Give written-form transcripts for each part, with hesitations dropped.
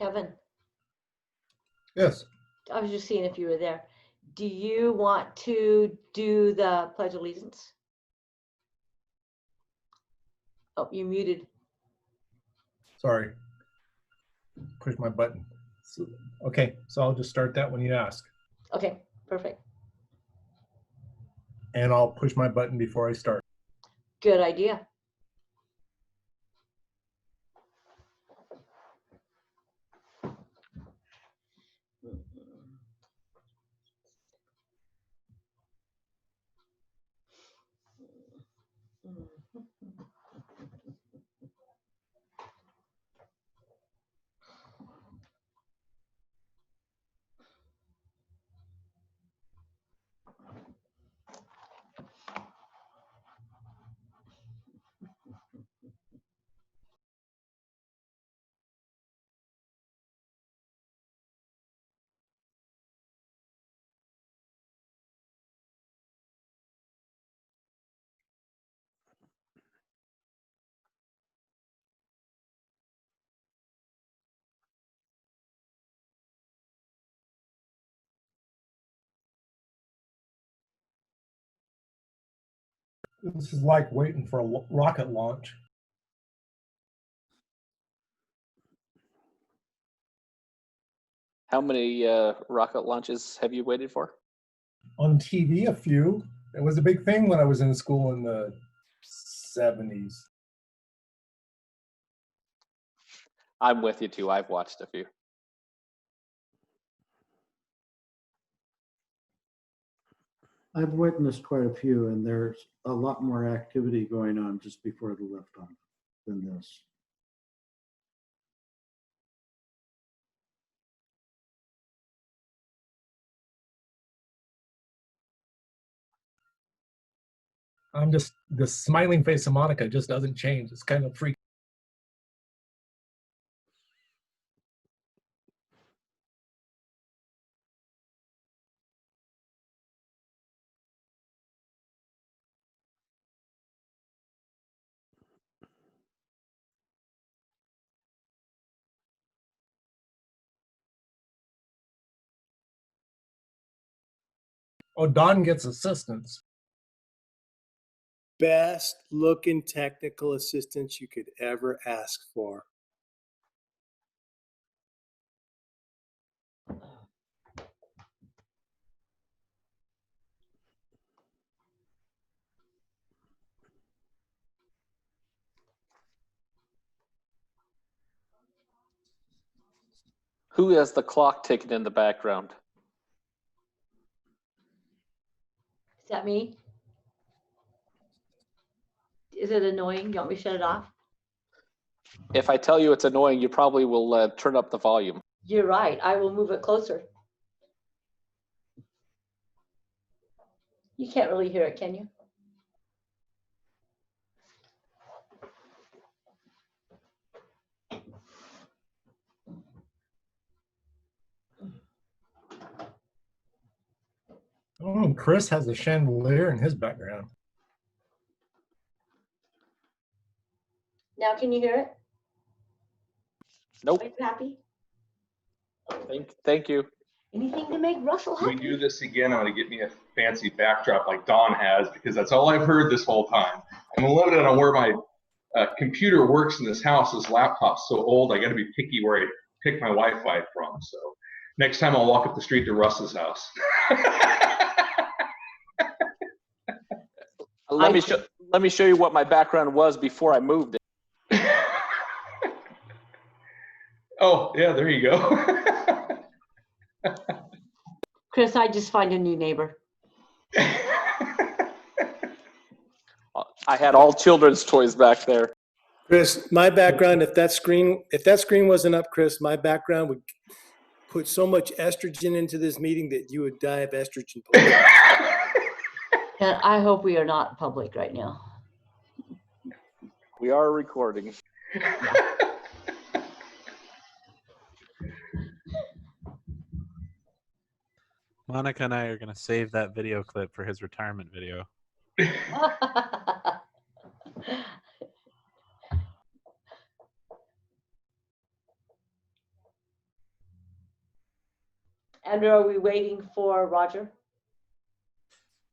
Kevin, Yes. I was just seeing if you were there. Do you want to do the Pledge of Allegiance? Oh, you muted. Sorry. Push my button. Okay, so I'll just start that when you ask. Okay, perfect. And I'll push my button before I start. Good idea. This is like waiting for a rocket launch. How many rocket launches have you waited for? On TV, a few. It was a big thing when I was in school in the 70s. I'm with you too. I've watched a few. I've witnessed quite a few, and there's a lot more activity going on just before the liftoff than this. I'm just, the smiling face of Monica just doesn't change. It's kind of freaky. Oh, Don gets assistance. Best looking technical assistance you could ever ask for. Who has the clock ticking in the background? Is that me? Is it annoying? You want me to shut it off? If I tell you it's annoying, you probably will turn up the volume. You're right. I will move it closer. You can't really hear it, can you? Oh, Chris has a chandelier in his background. Now, can you hear it? Nope. Are you happy? Thank you. Anything to make Russell When we happy? do this again, I'm going to get me a fancy backdrop like Don has, because that's all I've heard this whole time. I'm limited on where my computer works in this house. This laptop's so old, I got to be picky where I pick my Wi-Fi from. So next time I'll walk up the street to Russ's house. Let me show you what my background was before I moved it. Oh, yeah, there you go. Chris, I just find a new neighbor. I had all children's toys back there. Chris, my background, if that screen wasn't up, Chris, my background would put so much estrogen into this meeting that you would die of estrogen poisoning. And I hope we are not public right now. We are recording. Monica and I are going to save that video clip for his retirement video. And are we waiting for Roger?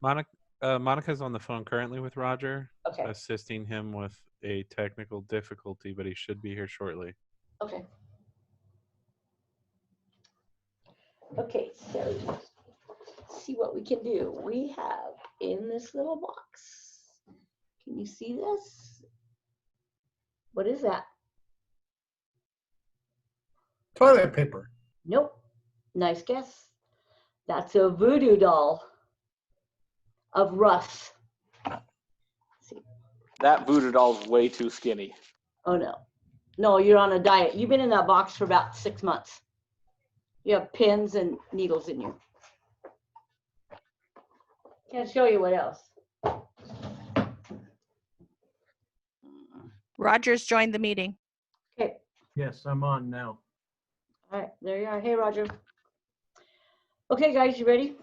Monica's on the phone currently with Roger, Okay, assisting him with a technical difficulty, but he should be here shortly. okay. Okay, so let's see what we can do. We have in this little box. Can you see this? What is that? Toilet paper. Nope. Nice guess. That's a voodoo doll of Russ. That voodoo doll's way too skinny. Oh no. No, you're on a diet. You've been in that box for about 6 months. You have pins and needles in you. Can't show you what else. Roger's joined the meeting. Okay. Yes, I'm on now. All right, there you are. Hey, Roger. Okay, guys, you ready?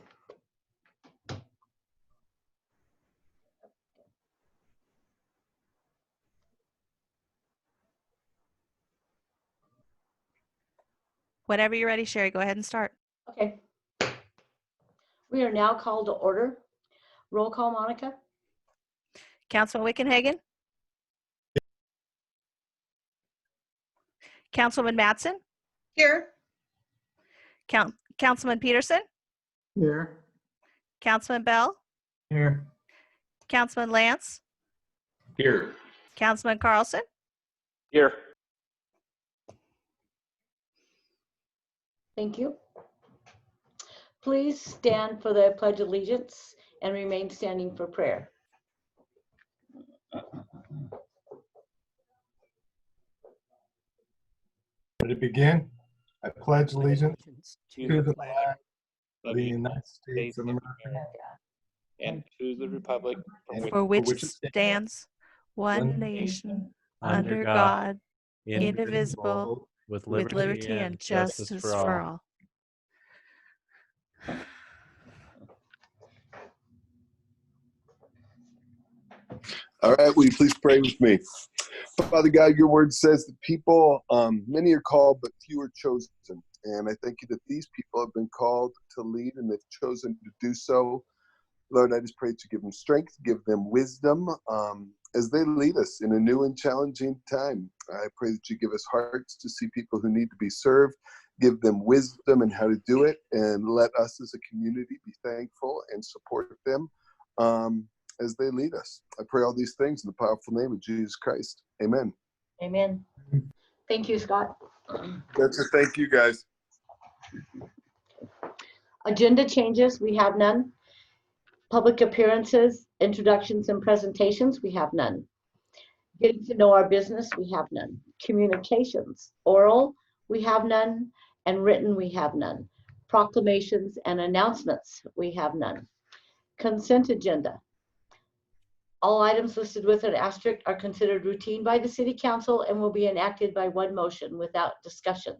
Whenever you're ready, Sherry, go ahead and start. Okay. We are now called to order. Roll call, Monica. Councilman Wickenhagen? Councilman Mattson? Here. Councilman Peterson? Here. Councilman Bell? Here. Councilman Lance? Here. Councilman Carlson? Here. Thank you. Please stand for the Pledge of Allegiance and remain standing for prayer. Ready to begin? I pledge allegiance To to the the flag flag of of the United States of America and to the republic For which which it it stands, one one nation, Under under God, God, indivisible, indivisible, with with liberty and justice for all. All right, will you please pray with me? Father God, your word says that people, many are called, but few are chosen. And I thank you that these people have been called to lead and they've chosen to do so. Lord, I just pray to give them strength, give them wisdom as they lead us in a new and challenging time. I pray that you give us hearts to see people who need to be served, give them wisdom in how to do it, and let us as a community be thankful and support them as they lead us. I pray all these things in the powerful name of Jesus Christ. Amen. Amen. Thank you, Scott. That's it. Thank you, guys. Agenda changes, we have none. Public appearances, introductions, and presentations, we have none. Getting to know our business, we have none. Communications, oral, we have none, and written, we have none. Proclamations and announcements, we have none. Consent agenda. All items listed with an asterisk are considered routine by the City Council and will be enacted by one motion without discussion.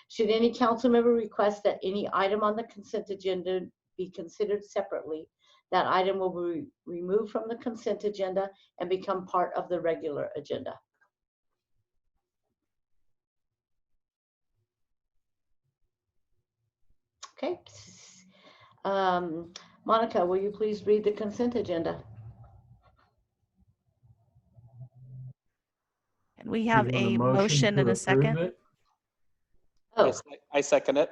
Should any council member request that any item on the consent agenda be considered separately, that item will be removed from the consent agenda and become part of the regular agenda. Okay. Monica, will you please read the consent agenda? And we have You want a motion and a second. it? Oh, I second it.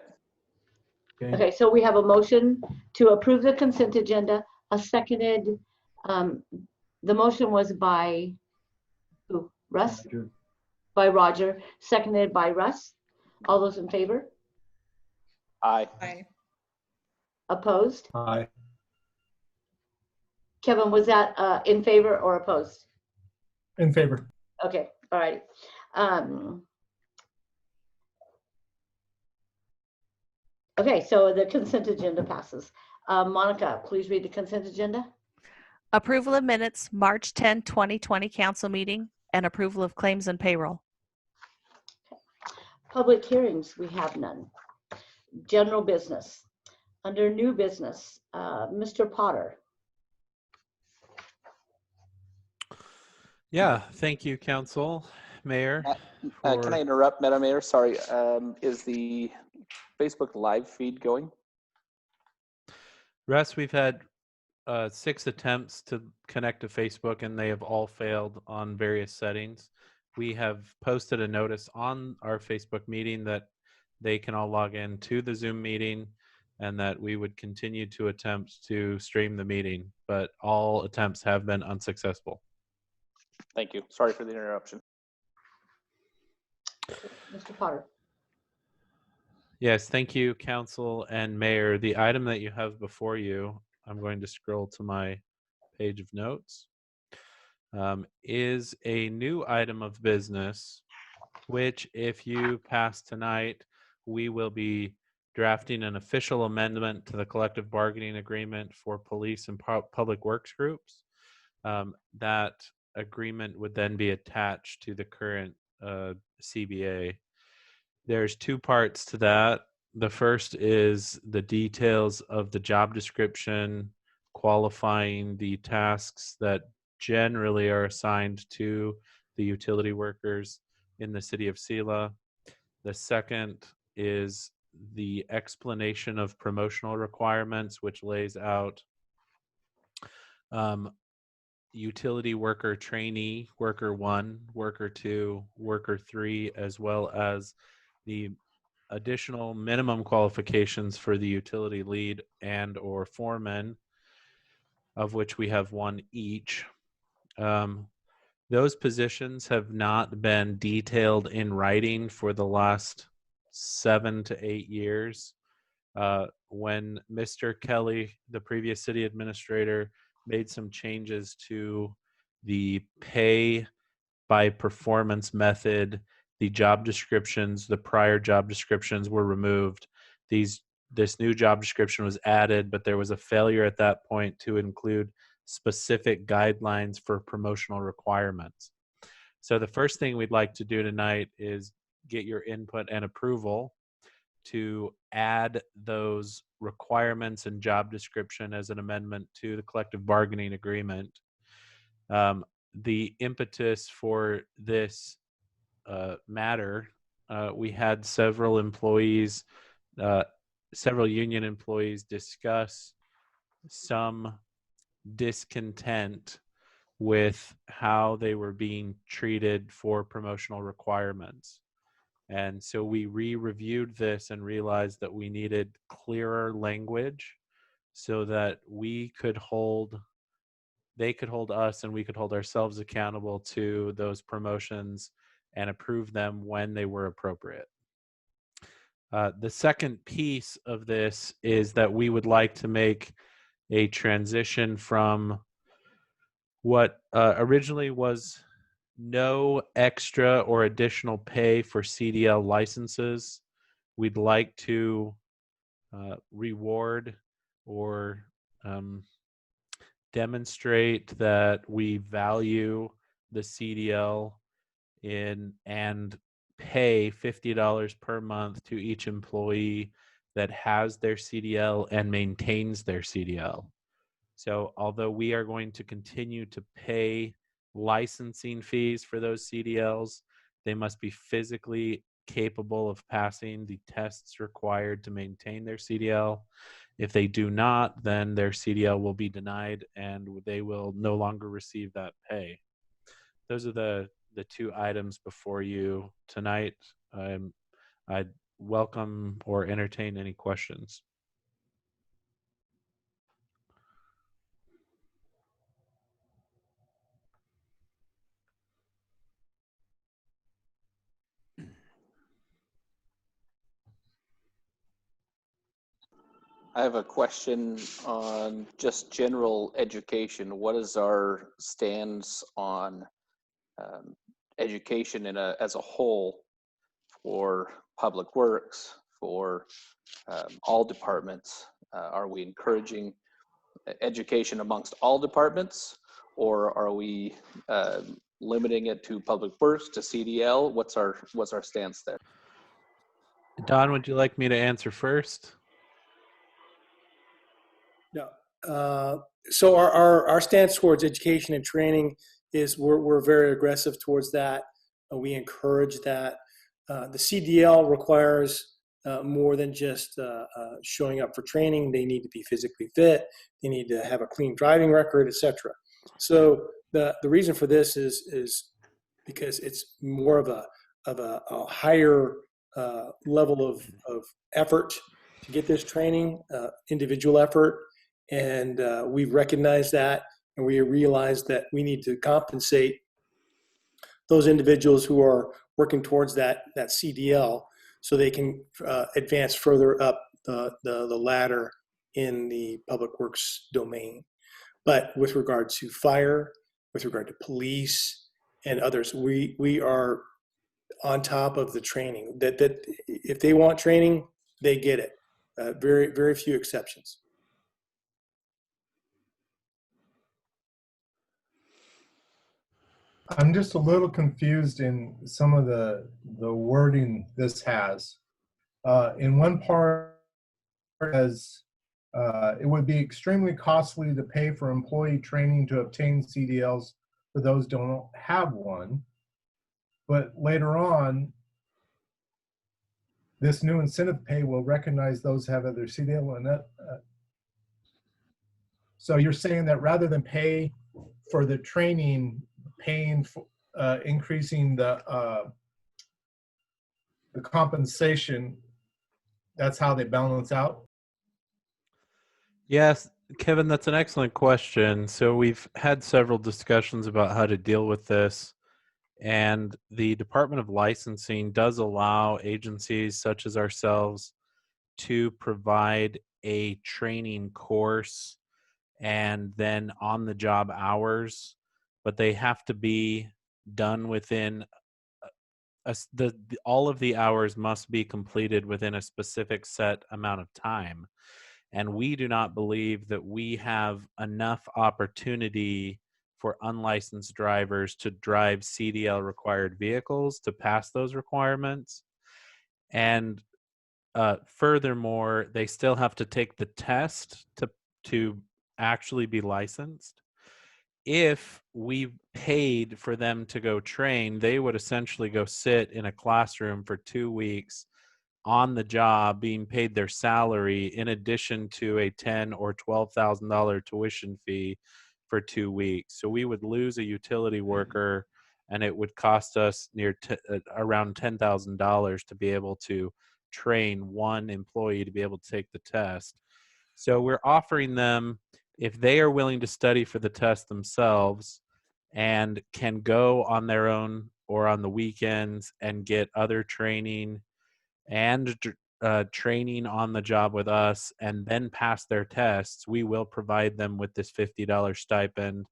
okay, so we have a motion to approve the consent agenda, a seconded, the motion was by who? Russ? By Roger, seconded by Russ. All those in favor? Aye. Aye. Opposed? Aye. Kevin, was that in favor or opposed? In favor. Okay, all right. Okay, so the consent agenda passes. Monica, please read the consent agenda. Approval of minutes, March 10, 2020 council meeting, and approval of claims and payroll. Public hearings, we have none. General business. Under new business, Mr. Potter. Yeah, thank you, Council, Mayor. Can I interrupt, Madam Mayor? Sorry. Is the Facebook live feed going? Russ, we've had 6 attempts to connect to Facebook, and they have all failed on various settings. We have posted a notice on our Facebook meeting that they can all log in to the Zoom meeting, and that we would continue to attempt to stream the meeting, but all attempts have been unsuccessful. Thank you. Sorry for the interruption. Mr. Potter. Yes, thank you, Council and Mayor. The item that you have before you, I'm going to scroll to my page of notes, is a new item of business, which if you pass tonight, we will be drafting an official amendment to the collective bargaining agreement for police and public works groups. That agreement would then be attached to the current CBA. There's 2 parts to that. The first is the details of the job description, qualifying the tasks that generally are assigned to the utility workers in the city of Selah. The second is the explanation of promotional requirements, which lays out utility worker trainee, worker 1, worker 2, worker 3, as well as the additional minimum qualifications for the utility lead and or foreman, of which we have 1 each. Those positions have not been detailed in writing for the last 7 to 8 years. When Mr. Kelly, the previous city administrator, made some changes to the pay by performance method, the job descriptions, the prior job descriptions were removed. This new job description was added, but there was a failure at that point to include specific guidelines for promotional requirements. So the first thing we'd like to do tonight is get your input and approval to add those requirements and job description as an amendment to the collective bargaining agreement. The impetus for this matter, we had several union employees discuss some discontent with how they were being treated for promotional requirements. And so we re-reviewed this and realized that we needed clearer language so that they could hold us and we could hold ourselves accountable to those promotions and approve them when they were appropriate. The second piece of this is that we would like to make a transition from what originally was no extra or additional pay for CDL licenses. We'd like to reward or demonstrate that we value the CDL and pay $50 per month to each employee that has their CDL and maintains their CDL. So although we are going to continue to pay licensing fees for those CDLs, they must be physically capable of passing the tests required to maintain their CDL. If they do not, then their CDL will be denied and they will no longer receive that pay. Those are the 2 items before you tonight. I'd welcome or entertain any questions. I have a question on just general education. What is our stance on education as a whole for public works, for all departments? Are we encouraging education amongst all departments, or are we limiting it to public works, to CDL? What's our stance there? Don, would you like me to answer first? No. So our stance towards education and training is we're very aggressive towards that. We encourage that. The CDL requires more than just showing up for training. They need to be physically fit. They need to have a clean driving record, etc. So the reason for this is because it's more of a higher level of effort to get this training, individual effort, and we've recognized that, and we realize that we need to compensate those individuals who are working towards that CDL so they can advance further up the ladder in the public works domain. But with regard to fire, with regard to police and others, we are on top of the training. That if they want training, they get it. Very, very few exceptions. I'm just a little confused in some of the wording this has. In one part, as it would be extremely costly to pay for employee training to obtain CDLs for those who don't have one. But later on, this new incentive pay will recognize those who have other CDL. And so you're saying that rather than pay for the training, paying for increasing the compensation, that's how they balance out? Yes, Kevin, that's an excellent question. So we've had several discussions about how to deal with this. And the Department of Licensing does allow agencies such as ourselves to provide a training course and then on-the-job hours, but they have to be done within all of the hours must be completed within a specific set amount of time. And we do not believe that we have enough opportunity for unlicensed drivers to drive CDL required vehicles to pass those requirements. And furthermore, they still have to take the test to actually be licensed. If we paid for them to go train, they would essentially go sit in a classroom for 2 weeks on the job, being paid their salary in addition to a $10,000 or $12,000 tuition fee for 2 weeks. So we would lose a utility worker, and it would cost us around $10,000 to be able to train one employee to be able to take the test. So we're offering them, if they are willing to study for the test themselves and can go on their own or on the weekends and get other training and training on the job with us and then pass their tests, we will provide them with this $50 stipend,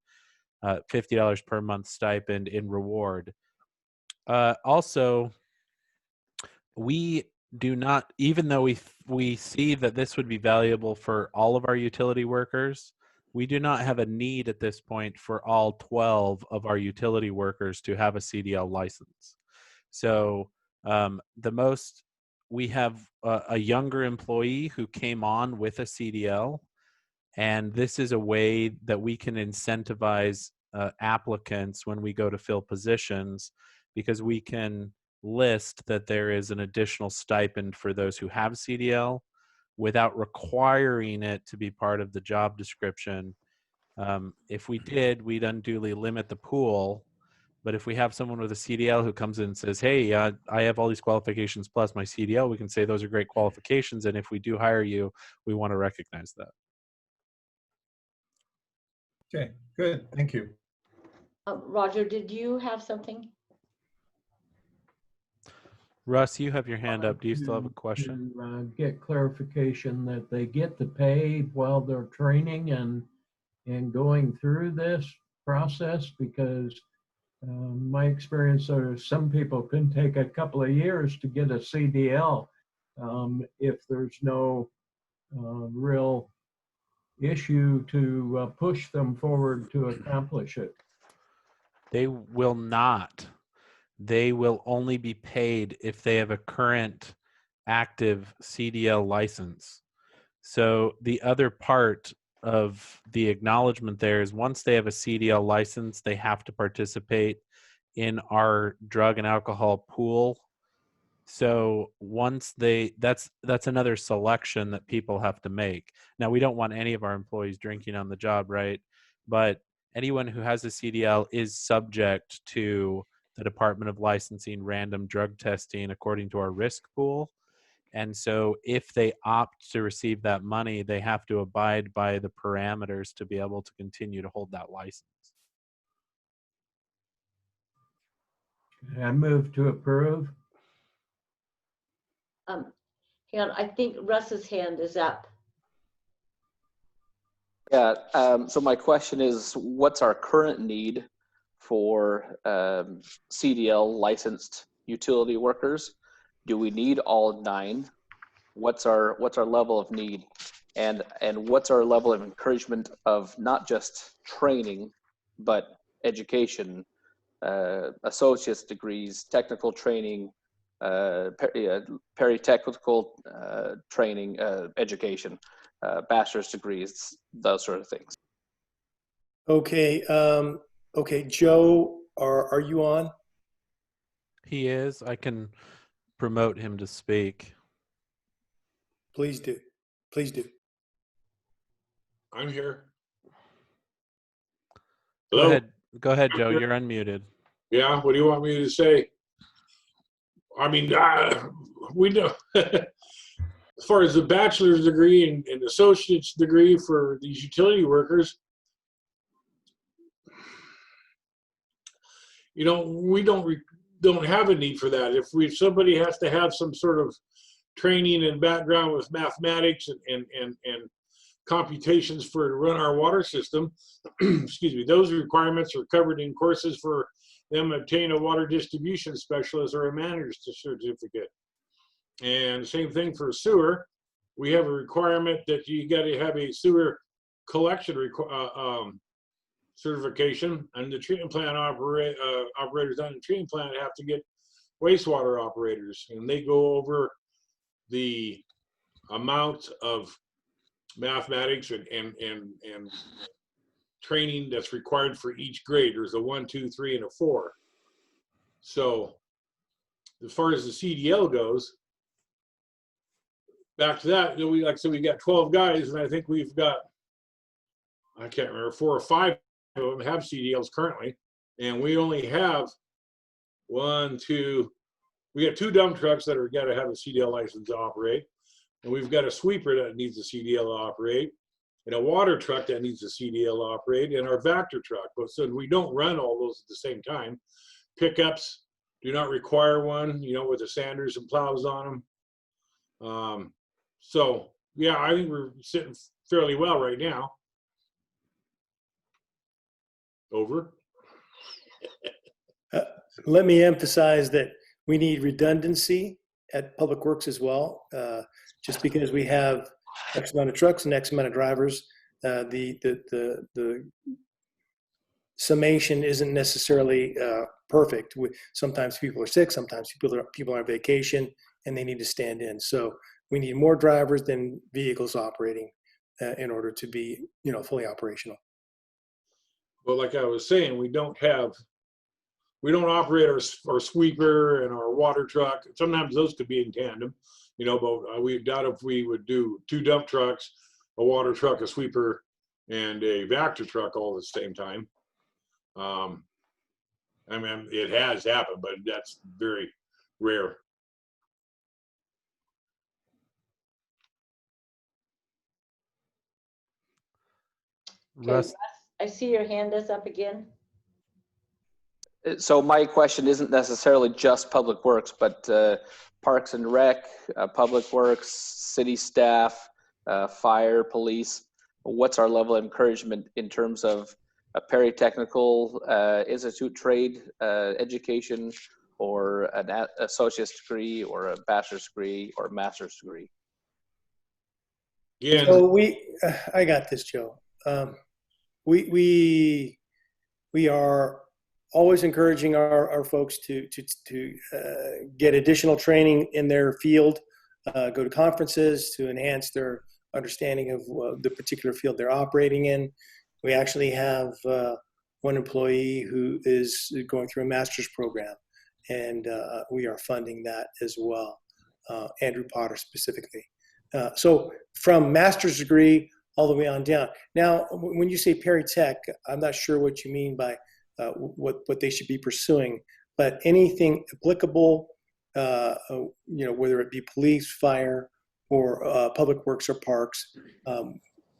$50 per month stipend in reward. Also, we do not, even though we see that this would be valuable for all of our utility workers, we do not have a need at this point for all 12 of our utility workers to have a CDL license. So we have a younger employee who came on with a CDL, and this is a way that we can incentivize applicants when we go to fill positions, because we can list that there is an additional stipend for those who have CDL without requiring it to be part of the job description. If we did, we'd unduly limit the pool. But if we have someone with a CDL who comes in and says, hey, I have all these qualifications plus my CDL, we can say those are great qualifications. And if we do hire you, we want to recognize that. Okay, good. Thank you. Roger, did you have something? Russ, you have your hand up. Do you still have a question? To get clarification that they get the pay while they're training and going through this process, because my experience is some people can take a couple of years to get a CDL if there's no real issue to push them forward to accomplish it. They will not. They will only be paid if they have a current active CDL license. So the other part of the acknowledgement there is once they have a CDL license, they have to participate in our drug and alcohol pool So once that's another selection that people have to make. Now, we don't want any of our employees drinking on the job, right? But anyone who has a CDL is subject to the Department of Licensing random drug testing according to our risk pool. And so if they opt to receive that money, they have to abide by the parameters to be able to continue to hold that license. I move to approve. Hang on, I think Russ's hand is up. Yeah, so my question is, what's our current need for CDL licensed utility workers? Do we need all 9? What's our level of need? And what's our level of encouragement of not just training, but education, associate's degrees, technical training, peri-technical training, education, bachelor's degrees, those sort of things. Okay, okay, Joe, are you on? He is. I can promote him to speak. Please do. Please do. I'm here. Go Hello? ahead. Go ahead, Joe. You're unmuted. Yeah, what do you want me to say? I mean, we know as far as the bachelor's degree and associate's degree for these utility workers, you know, we don't have a need for that. If somebody has to have some sort of training and background with mathematics and computations to run our water system, excuse me, those requirements are covered in courses for them to obtain a water distribution specialist or a manager's certificate. And same thing for sewer. We have a requirement that you got to have a sewer collection certification, and the treatment plant operators on the treatment plant have to get wastewater operators, and they go over the amount of mathematics and training that's required for each grade. There's a 1, 2, 3, and a 4. So as far as the CDL goes, back to that, we like I said, we got 12 guys, and I think we've got, I can't remember, 4 or 5 of them have CDLs currently, and we only have we got 2 dump trucks that are got to have a CDL license to operate, and we've got a sweeper that needs a CDL to operate, and a water truck that needs a CDL to operate, and our Vector truck. But so we don't run all those at the same time. Pickups do not require one, you know, with the sanders and plows on them. So yeah, I think we're sitting fairly well right now. Over. Let me emphasize that we need redundancy at Public Works as well. Just because we have X amount of trucks and X amount of drivers, the summation isn't necessarily perfect. Sometimes people are sick, sometimes people are on vacation, and they need to stand in. So we need more drivers than vehicles operating in order to be, you know, fully operational. But like I was saying, we don't operate our sweeper and our water truck. Sometimes those could be in tandem, you know, but we doubt if we would do 2 dump trucks, a water truck, a sweeper, and a Vector truck all at the same time. I mean, it has happened, but that's very rare. Okay, Russ, I see your hand is up again. So my question isn't necessarily just Public Works, but Parks and Rec, Public Works, city staff, fire, police. What's our level of encouragement in terms of a peri-technical institute trade education, or an associate's degree, or a bachelor's degree, or a master's degree? Yeah. So I got this, Joe. We are always encouraging our folks to get additional training in their field, go to conferences to enhance their understanding of the particular field they're operating in. We actually have one employee who is going through a master's program, and we are funding that as well. Andrew Potter specifically. So from master's degree all the way on down. Now, when you say Peritech, I'm not sure what you mean by what they should be pursuing, but anything applicable, whether it be police, fire, or public works or parks,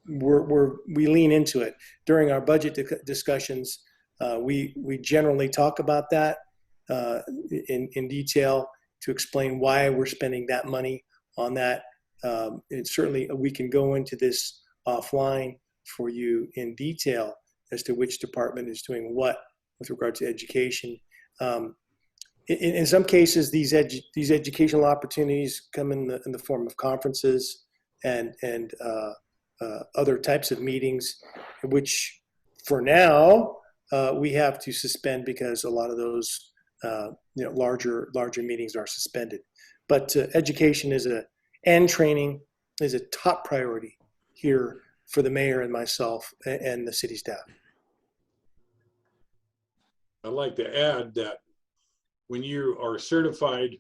we lean into it. During our budget discussions, we generally talk about that in detail to explain why we're spending that money on that. And certainly we can go into this offline for you in detail as to which department is doing what with regard to education. In some cases, these educational opportunities come in the form of conferences and other types of meetings, which for now we have to suspend because a lot of those larger meetings are suspended. But education and training is a top priority here for the mayor and myself and the city staff. I'd like to add that when you are certified,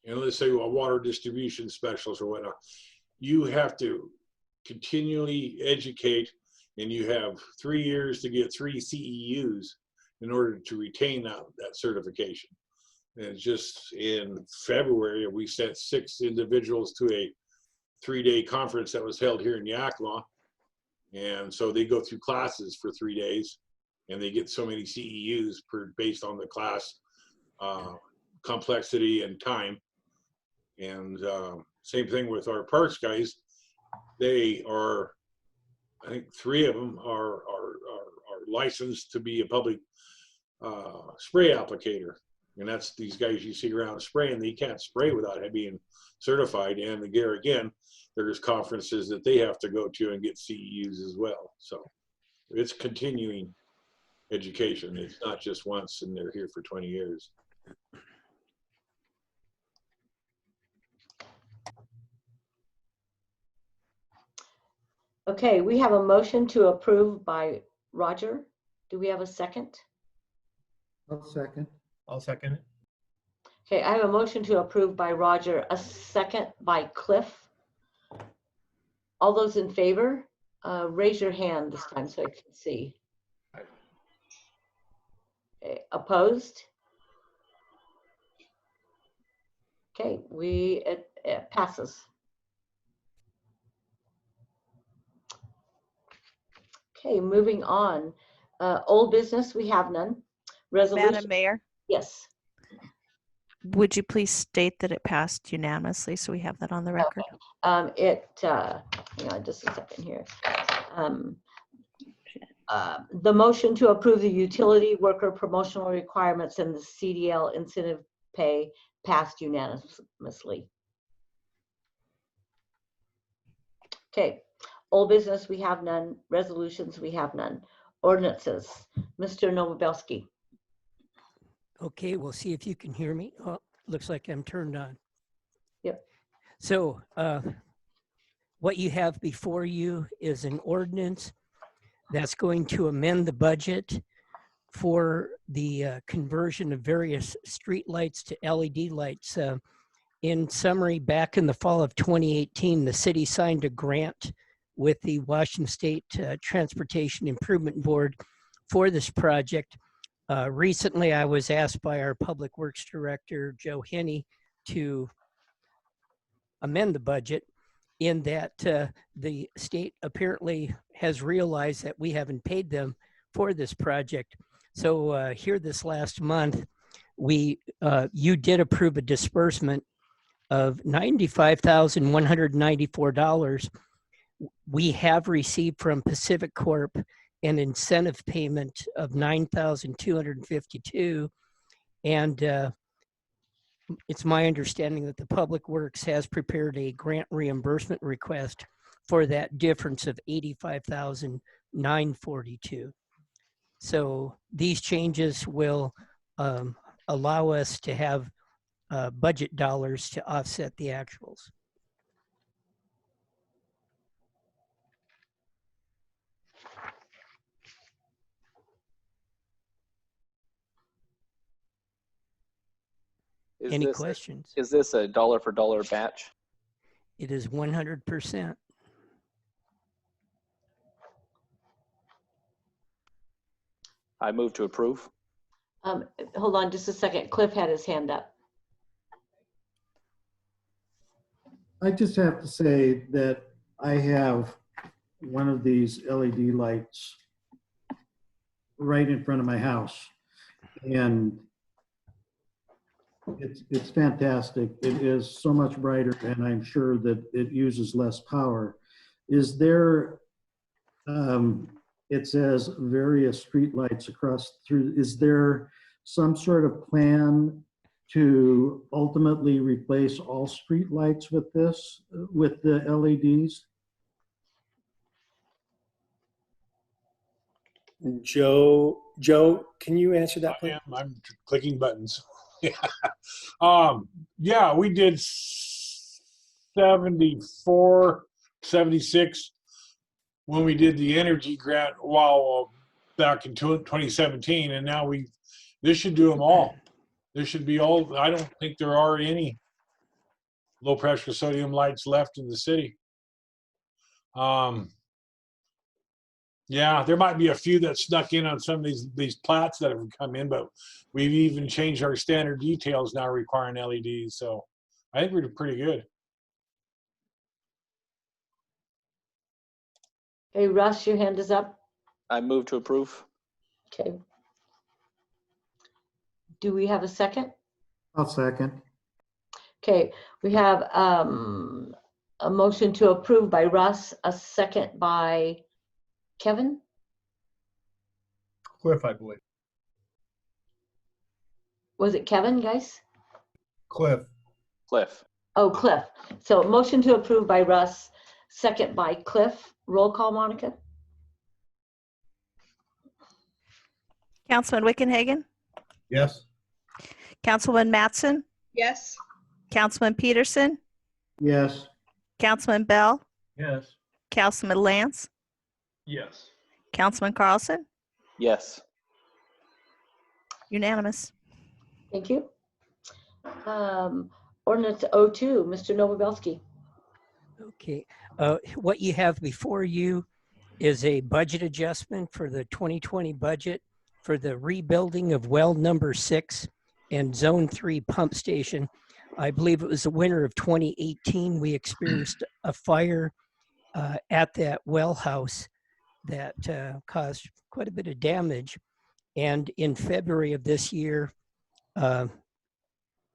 and let's say a water distribution specialist or whatnot, you have to continually educate, and you have 3 years to get 3 CEUs in order to retain that certification. And just in February, we sent 6 individuals to a 3-day conference that was held here in Yakima. And so they go through classes for 3 days, and they get so many CEUs based on the class complexity and time. And same thing with our parks guys. They are, I think 3 of them are licensed to be a public spray applicator. And that's these guys you see around spraying. They can't spray without being certified. And again, there's conferences that they have to go to and get CEUs as well. So it's continuing education. It's not just once and they're here for 20 years. Okay, we have a motion to approve by Roger. Do we have a second? I'll second. I'll second it. Okay, I have a motion to approve by Roger, a second by Cliff. All those in favor, raise your hand this time so I can see. Okay, opposed? Okay, it passes. Okay, moving on. Old business, we have none. Resolution. Madam Mayor, Yes. would you please state that it passed unanimously so we have that on the record? Okay. Hang on just a second here. The motion to approve the utility worker promotional requirements and the CDL incentive pay passed unanimously. Okay, old business, we have none. Resolutions, we have none. Ordinances, Mr. Novobelski. Okay, we'll see if you can hear me. Oh, looks like I'm turned on. Yep. So what you have before you is an ordinance that's going to amend the budget for the conversion of various street lights to LED lights. In summary, back in the fall of 2018, the city signed a grant with the Washington State Transportation Improvement Board for this project. Recently, I was asked by our Public Works Director, Joe Henney, to amend the budget in that the state apparently has realized that we haven't paid them for this project. So here this last month, you did approve a disbursement of $95,194. We have received from Pacific Corp an incentive payment of $9,252, and it's my understanding that the Public Works has prepared a grant reimbursement request for that difference of $85,942. So these changes will allow us to have budget dollars to offset the actuals. Any questions? Is this a dollar for dollar match? It is 100%. I move to approve. Hold on just a second. Cliff had his hand up. I just have to say that I have one of these LED lights right in front of my house. And it's fantastic. It is so much brighter, and I'm sure that it uses less power. Is there, it says various street lights across through, is there some sort of plan to ultimately replace all street lights with this, with the LEDs? Joe, can you answer that, please? I'm clicking buttons. Yeah, we did 74, 76 when we did the energy grant back in 2017, and now this should do them all. There should be all. I don't think there are any low pressure sodium lights left in the city. Yeah, there might be a few that snuck in on some of these plats that have come in, but we've even changed our standard details now requiring LEDs. So I think we're pretty good. Hey, Russ, your hand is up. I move to approve. Okay. Do we have a second? I'll second. Okay, we have a motion to approve by Russ, a second by Kevin. Cliff, I believe. Was it Kevin, guys? Cliff. Oh, Cliff. So motion to approve by Russ, second by Cliff. Roll call, Monica. Councilman Wickenhagen, Yes. Councilman Mattson, Yes. Councilman Peterson, Yes. Councilman Bell, Yes. Councilman Lance, Yes. Councilman Carlson, Yes. unanimous. Thank you. Ordinance 02, Mr. Novobelsky. Okay. What you have before you is a budget adjustment for the 2020 budget for the rebuilding of well number 6 and zone 3 pump station. I believe it was the winter of 2018. We experienced a fire at that well house that caused quite a bit of damage. And in February of this year,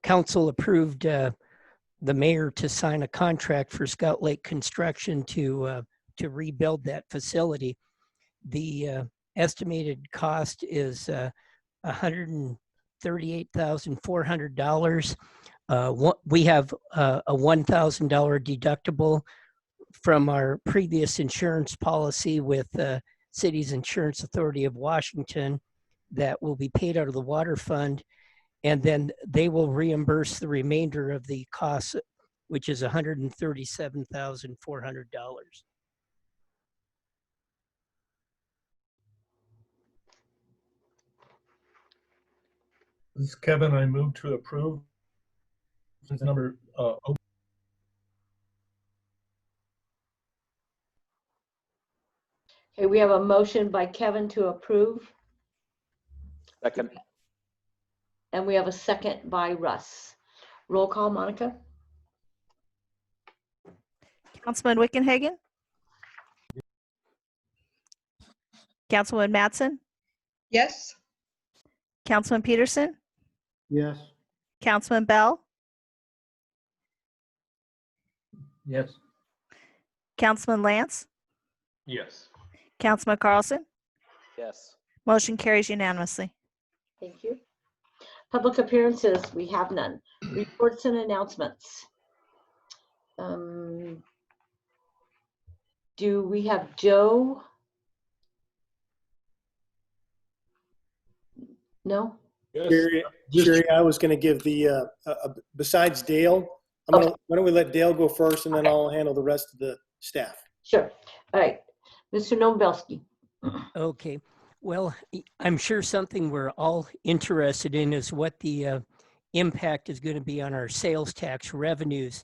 Council approved the mayor to sign a contract for Scout Lake Construction to rebuild that facility. The estimated cost is $138,400. We have a $1,000 deductible from our previous insurance policy with the City's Insurance Authority of Washington that will be paid out of the water fund, and then they will reimburse the remainder of the costs, which is $137,400. This is Kevin. I move to approve. This is number Okay, we have a motion by Kevin to approve, Second. and we have a second by Russ. Roll call, Monica. Councilman Wickenhagen, Councilman Mattson, Yes. Councilman Peterson, Yes. Councilman Bell, Yes. Councilman Lance, Yes. Councilman Carlson. Yes. Motion carries unanimously. Thank you. Public appearances, we have none. Reports and announcements. Do we have Joe? No? Sherry, I was going to give the, besides Dale, why don't we let Dale go first, and then I'll handle the rest of the staff. Sure. All right. Mr. Novobelsky. Okay. Well, I'm sure something we're all interested in is what the impact is going to be on our sales tax revenues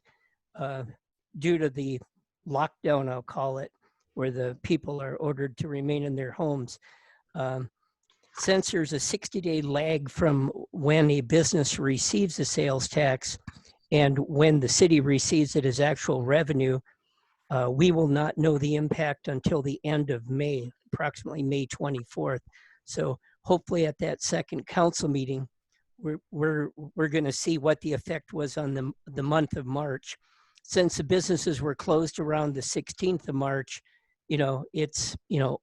due to the lockdown, I'll call it, where the people are ordered to remain in their homes. Since there's a 60-day lag from when a business receives a sales tax and when the city receives it as actual revenue, we will not know the impact until the end of May, approximately May 24th. So hopefully at that second council meeting, we're going to see what the effect was on the month of March. Since the businesses were closed around the 16th of March, it's,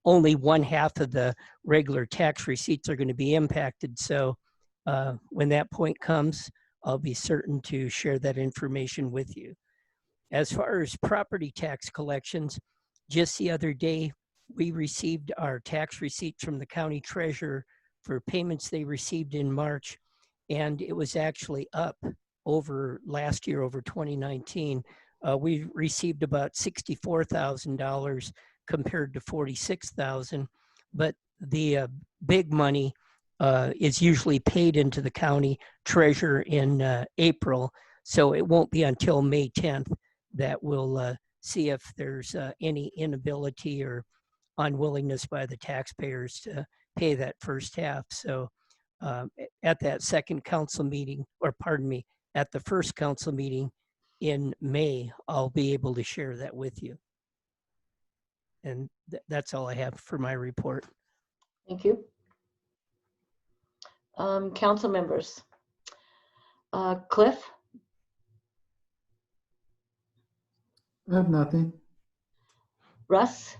only one half of the regular tax receipts are going to be impacted. So when that point comes, I'll be certain to share that information with you. As far as property tax collections, just the other day, we received our tax receipts from the county treasurer for payments they received in March, and it was actually up over last year, over 2019. We received about $64,000 compared to $46,000, but the big money is usually paid into the county treasurer in April, so it won't be until May 10th that we'll see if there's any inability or unwillingness by the taxpayers to pay that first half. So at that second council meeting, or pardon me, at the first council meeting in May, I'll be able to share that with you. And that's all I have for my report. Thank you. Council members. Cliff? I have nothing. Russ?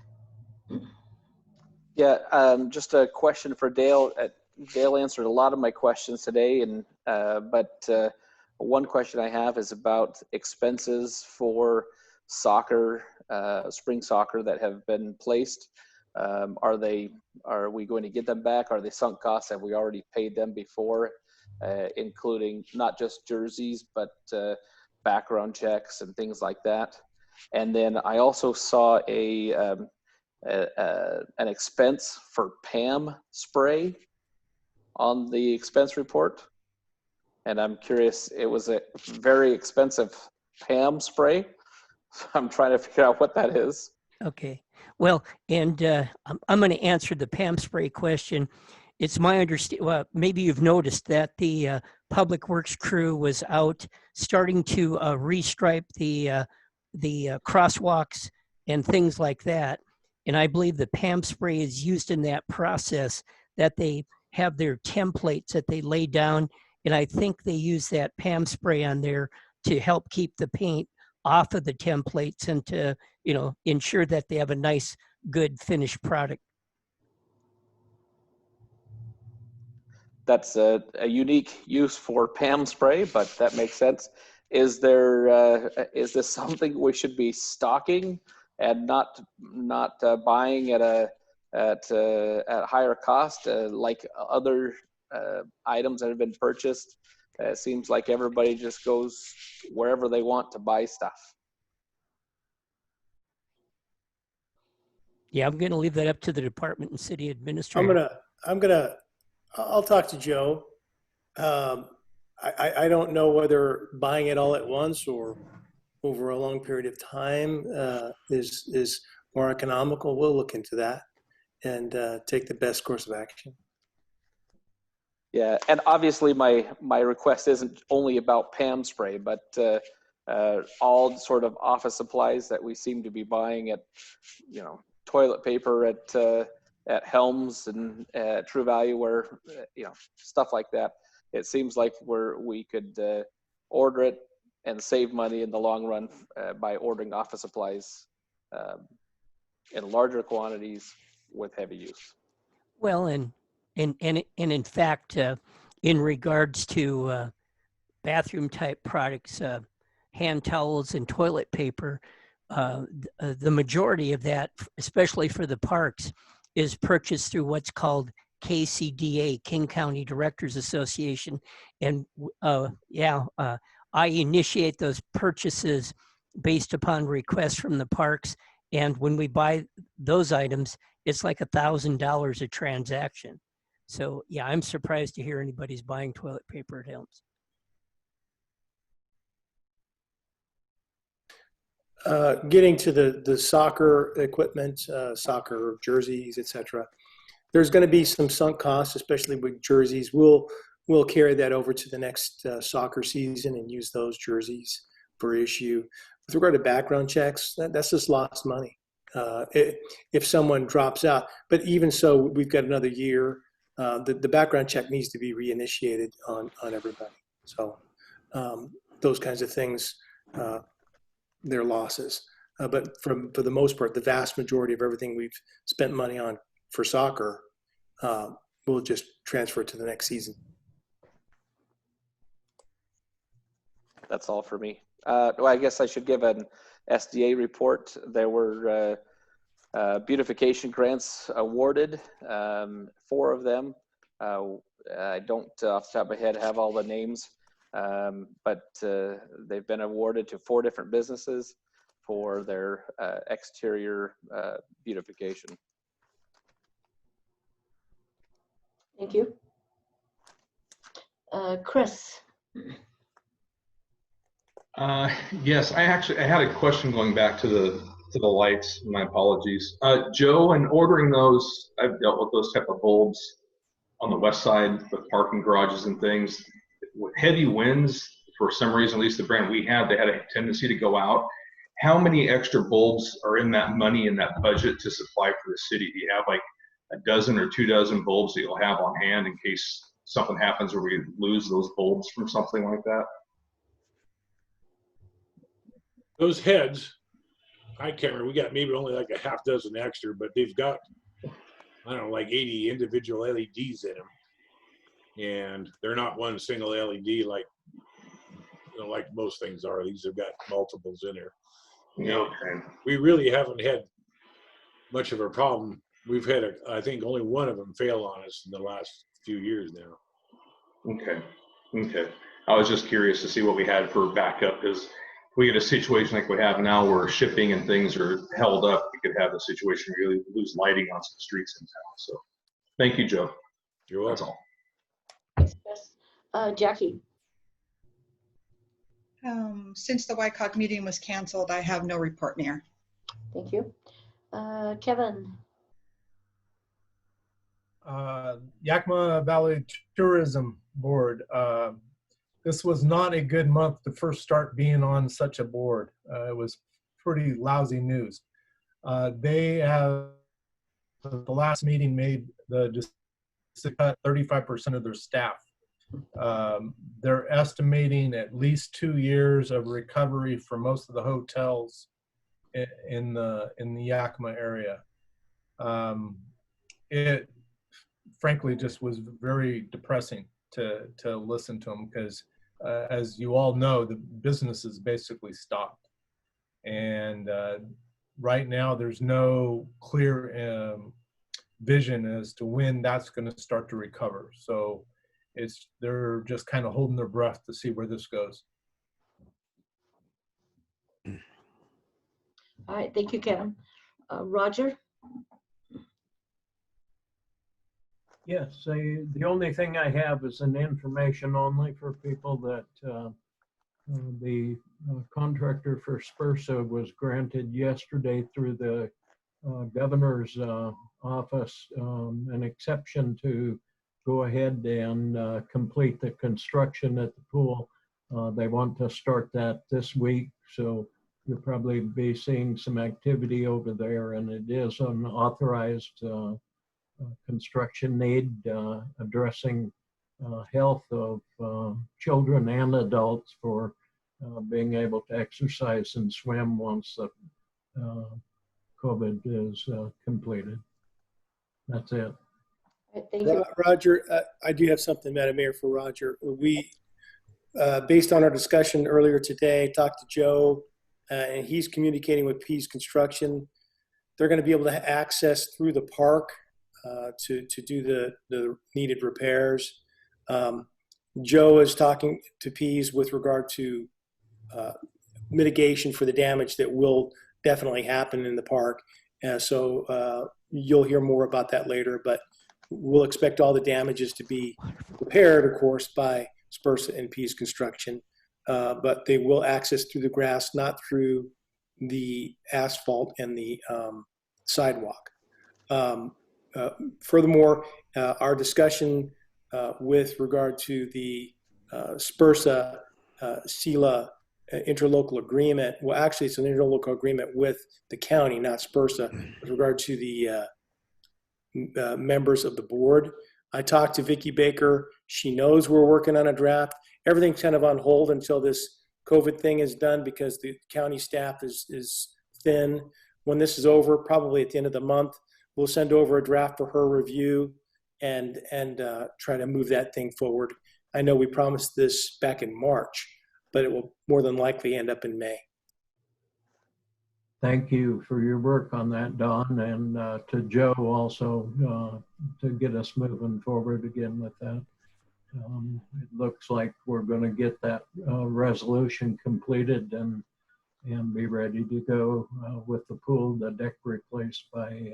Yeah, just a question for Dale. Dale answered a lot of my questions today, and but one question I have is about expenses for soccer, spring soccer that have been placed. Are we going to get them back? Are they sunk costs? Have we already paid them before, including not just jerseys, but background checks and things like that? And then I also saw an expense for PAM spray on the expense report. And I'm curious, it was a very expensive PAM spray. I'm trying to figure out what that is. Okay. Well, and I'm going to answer the PAM spray question. It's my understanding, well, maybe you've noticed that the Public Works crew was out starting to restripe the crosswalks and things like that. And I believe the PAM spray is used in that process, that they have their templates that they lay down. And I think they use that PAM spray on there to help keep the paint off of the templates and to, ensure that they have a nice, good finished product. That's a unique use for PAM spray, but that makes sense. Is this something we should be stocking and not buying at a higher cost, like other items that have been purchased? It seems like everybody just goes wherever they want to buy stuff. Yeah, I'm going to leave that up to the department and city administrator. I'll talk to Joe. I don't know whether buying it all at once or over a long period of time is more economical. We'll look into that and take the best course of action. Yeah, and obviously my request isn't only about PAM spray, but all sort of office supplies that we seem to be buying at, toilet paper at Helms and True Value, where stuff like that. It seems like we could order it and save money in the long run by ordering office supplies in larger quantities with heavy use. Well, and in fact, in regards to bathroom type products, hand towels and toilet paper, the majority of that, especially for the parks, is purchased through what's called KCDA, King County Directors Association. And I initiate those purchases based upon requests from the parks. And when we buy those items, it's like $1,000 a transaction. So yeah, I'm surprised to hear anybody's buying toilet paper at Helms. Getting to the soccer equipment, soccer jerseys, etc. There's going to be some sunk costs, especially with jerseys. We'll carry that over to the next soccer season and use those jerseys for issue. With regard to background checks, that's just lost money if someone drops out. But even so, we've got another year. The background check needs to be reinitiated on everybody. So those kinds of things, they're losses. But for the most part, the vast majority of everything we've spent money on for soccer, we'll just transfer it to the next season. That's all for me. Well, I guess I should give an SDA report. There were beautification grants awarded, 4 of them. I don't, off the top of my head, have all the names, but they've been awarded to 4 different businesses for their exterior beautification. Thank you. Chris. Yes, I had a question going back to the lights. My apologies, Joe. In ordering those, I've dealt with those type of bulbs on the west side, the parking garages and things. With heavy winds, for some reason, at least the brand we had, they had a tendency to go out. How many extra bulbs are in that money in that budget to supply for the city? Do you have like a dozen or 2 dozen bulbs that you'll have on hand in case something happens where we lose those bulbs from something like that? Those heads, I can't remember, we got maybe only like a half dozen extra, but they've got, I don't know, like 80 individual LEDs in them. And they're not one single LED like, like most things are. These have got multiples in there. Okay. We really haven't had much of a problem. We've had, I think, only one of them fail on us in the last few years now. Okay. I was just curious to see what we had for backup, because we get a situation like we have now where shipping and things are held up. We could have a situation where you lose lighting on some streets in town. So thank you, Joe. You're welcome. That's all. Thanks, Chris. Jackie. Since the YCOG meeting was canceled, I have no report, Mayor. Thank you. Kevin. Yakima Valley Tourism Board. This was not a good month to first start being on such a board. It was pretty lousy news. They have, at the last meeting, made the decision to cut 35% of their staff. They're estimating at least 2 years of recovery for most of the hotels in the Yakima area. It frankly just was very depressing to listen to them, because as you all know, the business is basically stopped, and right now there's no clear vision as to when that's going to start to recover. So they're just kind of holding their breath to see where this goes. All right, thank you, Kevin. Roger? Yes, the only thing I have is an information only for people that the contractor for SPRSA was granted yesterday through the governor's office an exception to go ahead and complete the construction at the pool. They want to start that this week, so you'll probably be seeing some activity over there, and it is an authorized construction need addressing health of children and adults for being able to exercise and swim once the COVID is completed. That's it. Thank you. Roger, I do have something, Madam Mayor, for Roger. We, based on our discussion earlier today, talked to Joe, and he's communicating with Pease Construction. They're going to be able to access through the park to do the needed repairs. Joe is talking to Pease with regard to mitigation for the damage that will definitely happen in the park. So you'll hear more about that later, but we'll expect all the damages to be repaired, of course, by SPRSA and Pease Construction. But they will access through the grass, not through the asphalt and the sidewalk. Furthermore, our discussion with regard to the SPRSA Selah interlocal agreement, well, actually, it's an interlocal agreement with the county, not SPRSA, with regard to the members of the board. I talked to Vicki Baker. She knows we're working on a draft. Everything's kind of on hold until this COVID thing is done because the county staff is thin. When this is over, probably at the end of the month, we'll send over a draft for her review and try to move that thing forward. I know we promised this back in March, but it will more than likely end up in May. Thank you for your work on that, Don, and to Joe also to get us moving forward again with that. It looks like we're going to get that resolution completed and be ready to go with the pool, the deck replaced by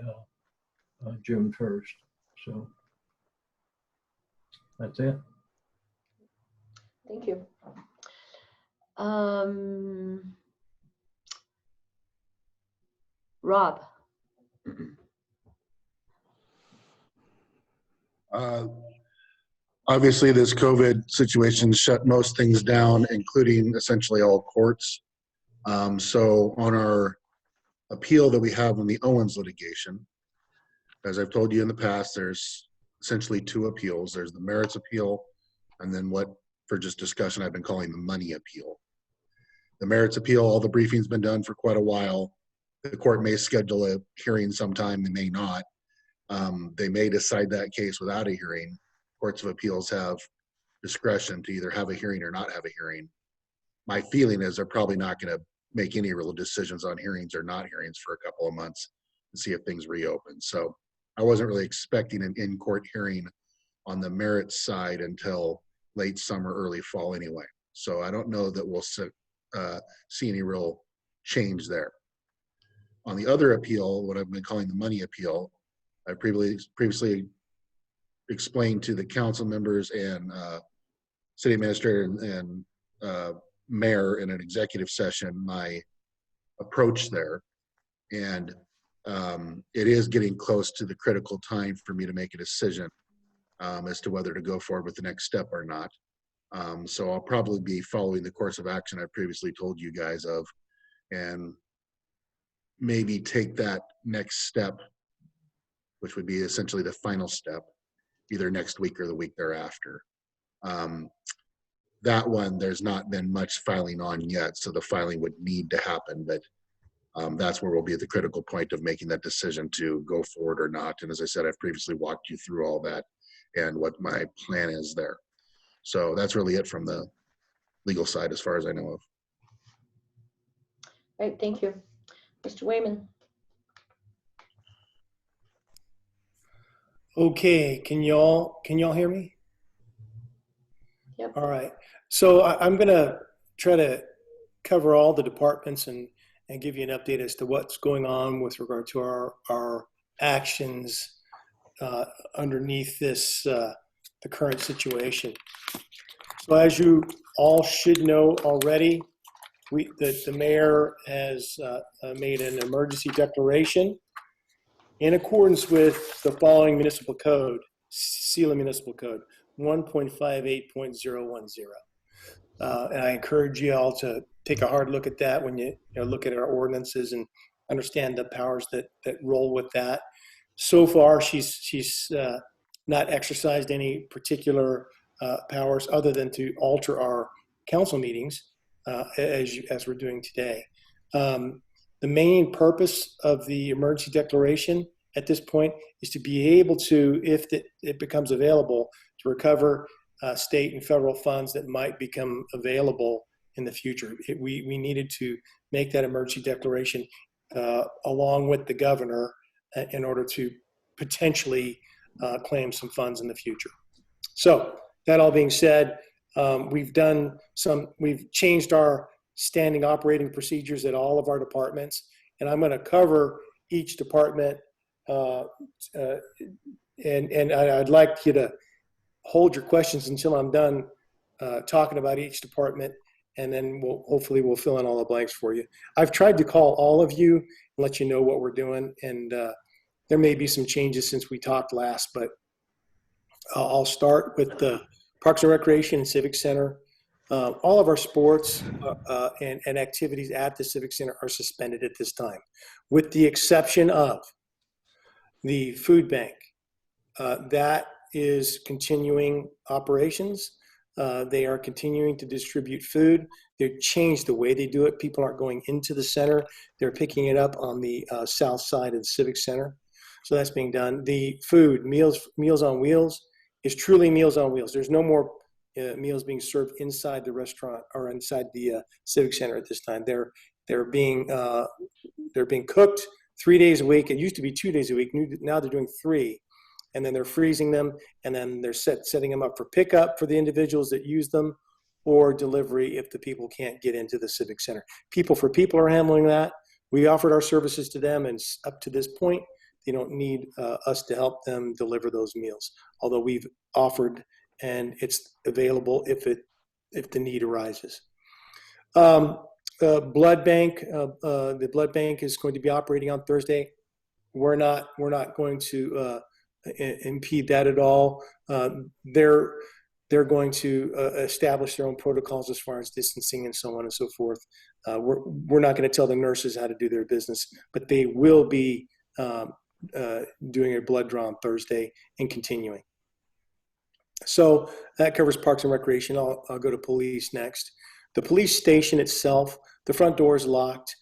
June 1st. So that's it. Thank you. Rob. Obviously, this COVID situation shut most things down, including essentially all courts. So on our appeal that we have on the Owens litigation, as I've told you in the past, there's essentially two appeals. There's the merits appeal, and then what, for just discussion, I've been calling the money appeal. The merits appeal, all the briefing's been done for quite a while. The court may schedule a hearing sometime, they may not. They may decide that case without a hearing. Courts of appeals have discretion to either have a hearing or not have a hearing. My feeling is they're probably not going to make any real decisions on hearings or not hearings for a couple of months and see if things reopen. So I wasn't really expecting an in-court hearing on the merits side until late summer, early fall anyway. So I don't know that we'll see any real change there. On the other appeal, what I've been calling the money appeal, I previously explained to the council members and city administrator and mayor in an executive session my approach there. And it is getting close to the critical time for me to make a decision as to whether to go forward with the next step or not. So I'll probably be following the course of action I previously told you guys of, and maybe take that next step, which would be essentially the final step, either next week or the week thereafter. That one, there's not been much filing on yet, so the filing would need to happen, but that's where we'll be at the critical point of making that decision to go forward or not. And as I said, I've previously walked you through all that and what my plan is there. So that's really it from the legal side as far as I know of. All right, thank you. Mr. Wayman. Okay, can y'all hear me? Yep. All right. So I'm going to try to cover all the departments and give you an update as to what's going on with regard to our actions underneath this the current situation. So as you all should know already, the mayor has made an emergency declaration in accordance with the following municipal code, Selah Municipal Code 1.58.010. And I encourage you all to take a hard look at that when you look at our ordinances and understand the powers that roll with that. So far, she's not exercised any particular powers other than to alter our council meetings as we're doing today. The main purpose of the emergency declaration at this point is to be able to, if it becomes available, to recover state and federal funds that might become available in the future. We needed to make that emergency declaration along with the governor in order to potentially claim some funds in the future. So that all being said, we've changed our standing operating procedures at all of our departments, and I'm going to cover each department and I'd like you to hold your questions until I'm done talking about each department, and then hopefully we'll fill in all the blanks for you. I've tried to call all of you and let you know what we're doing, and there may be some changes since we talked last, but I'll start with the Parks and Recreation and Civic Center. All of our sports and activities at the Civic Center are suspended at this time, with the exception of the food bank. That is continuing operations. They are continuing to distribute food. They've changed the way they do it. People aren't going into the center. They're picking it up on the south side of the Civic Center. So that's being done. The food, Meals on Wheels, is truly Meals on Wheels. There's no more meals being served inside the restaurant or inside the Civic Center at this time. They're being cooked 3 days a week. It used to be 2 days a week. Now they're doing 3, and then they're freezing them, and then they're setting them up for pickup for the individuals that use them, or delivery if the people can't get into the Civic Center. People for People are handling that. We offered our services to them, and up to this point, they don't need us to help them deliver those meals, although we've offered and it's available if the need arises. Blood bank, the blood bank is going to be operating on Thursday. We're not going to impede that at all. They're going to establish their own protocols as far as distancing and so on and so forth. We're not going to tell the nurses how to do their business, but they will be doing a blood draw on Thursday and continuing. So that covers Parks and Recreation. I'll go to police next. The police station itself, the front door is locked.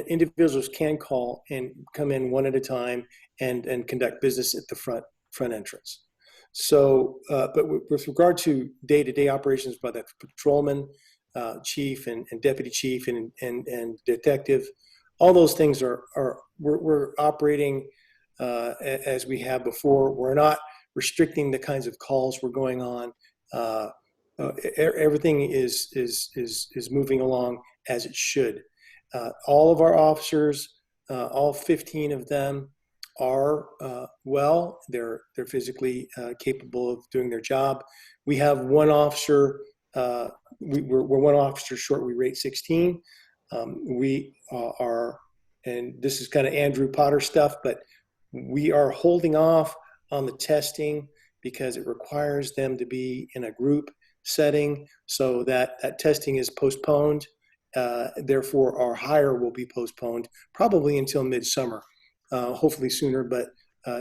Individuals can call and come in one at a time and conduct business at the front entrance. So, but with regard to day-to-day operations by the patrolman, chief and deputy chief and detective, all those things we're operating as we have before. We're not restricting the kinds of calls we're going on. Everything is moving along as it should. All of our officers, all 15 of them, are well. They're physically capable of doing their job. We have one officer. We're one officer short. We rate 16. We are, and this is kind of Andrew Potter stuff, but we are holding off on the testing because it requires them to be in a group setting, so that testing is postponed. Therefore, our hire will be postponed probably until midsummer, hopefully sooner, but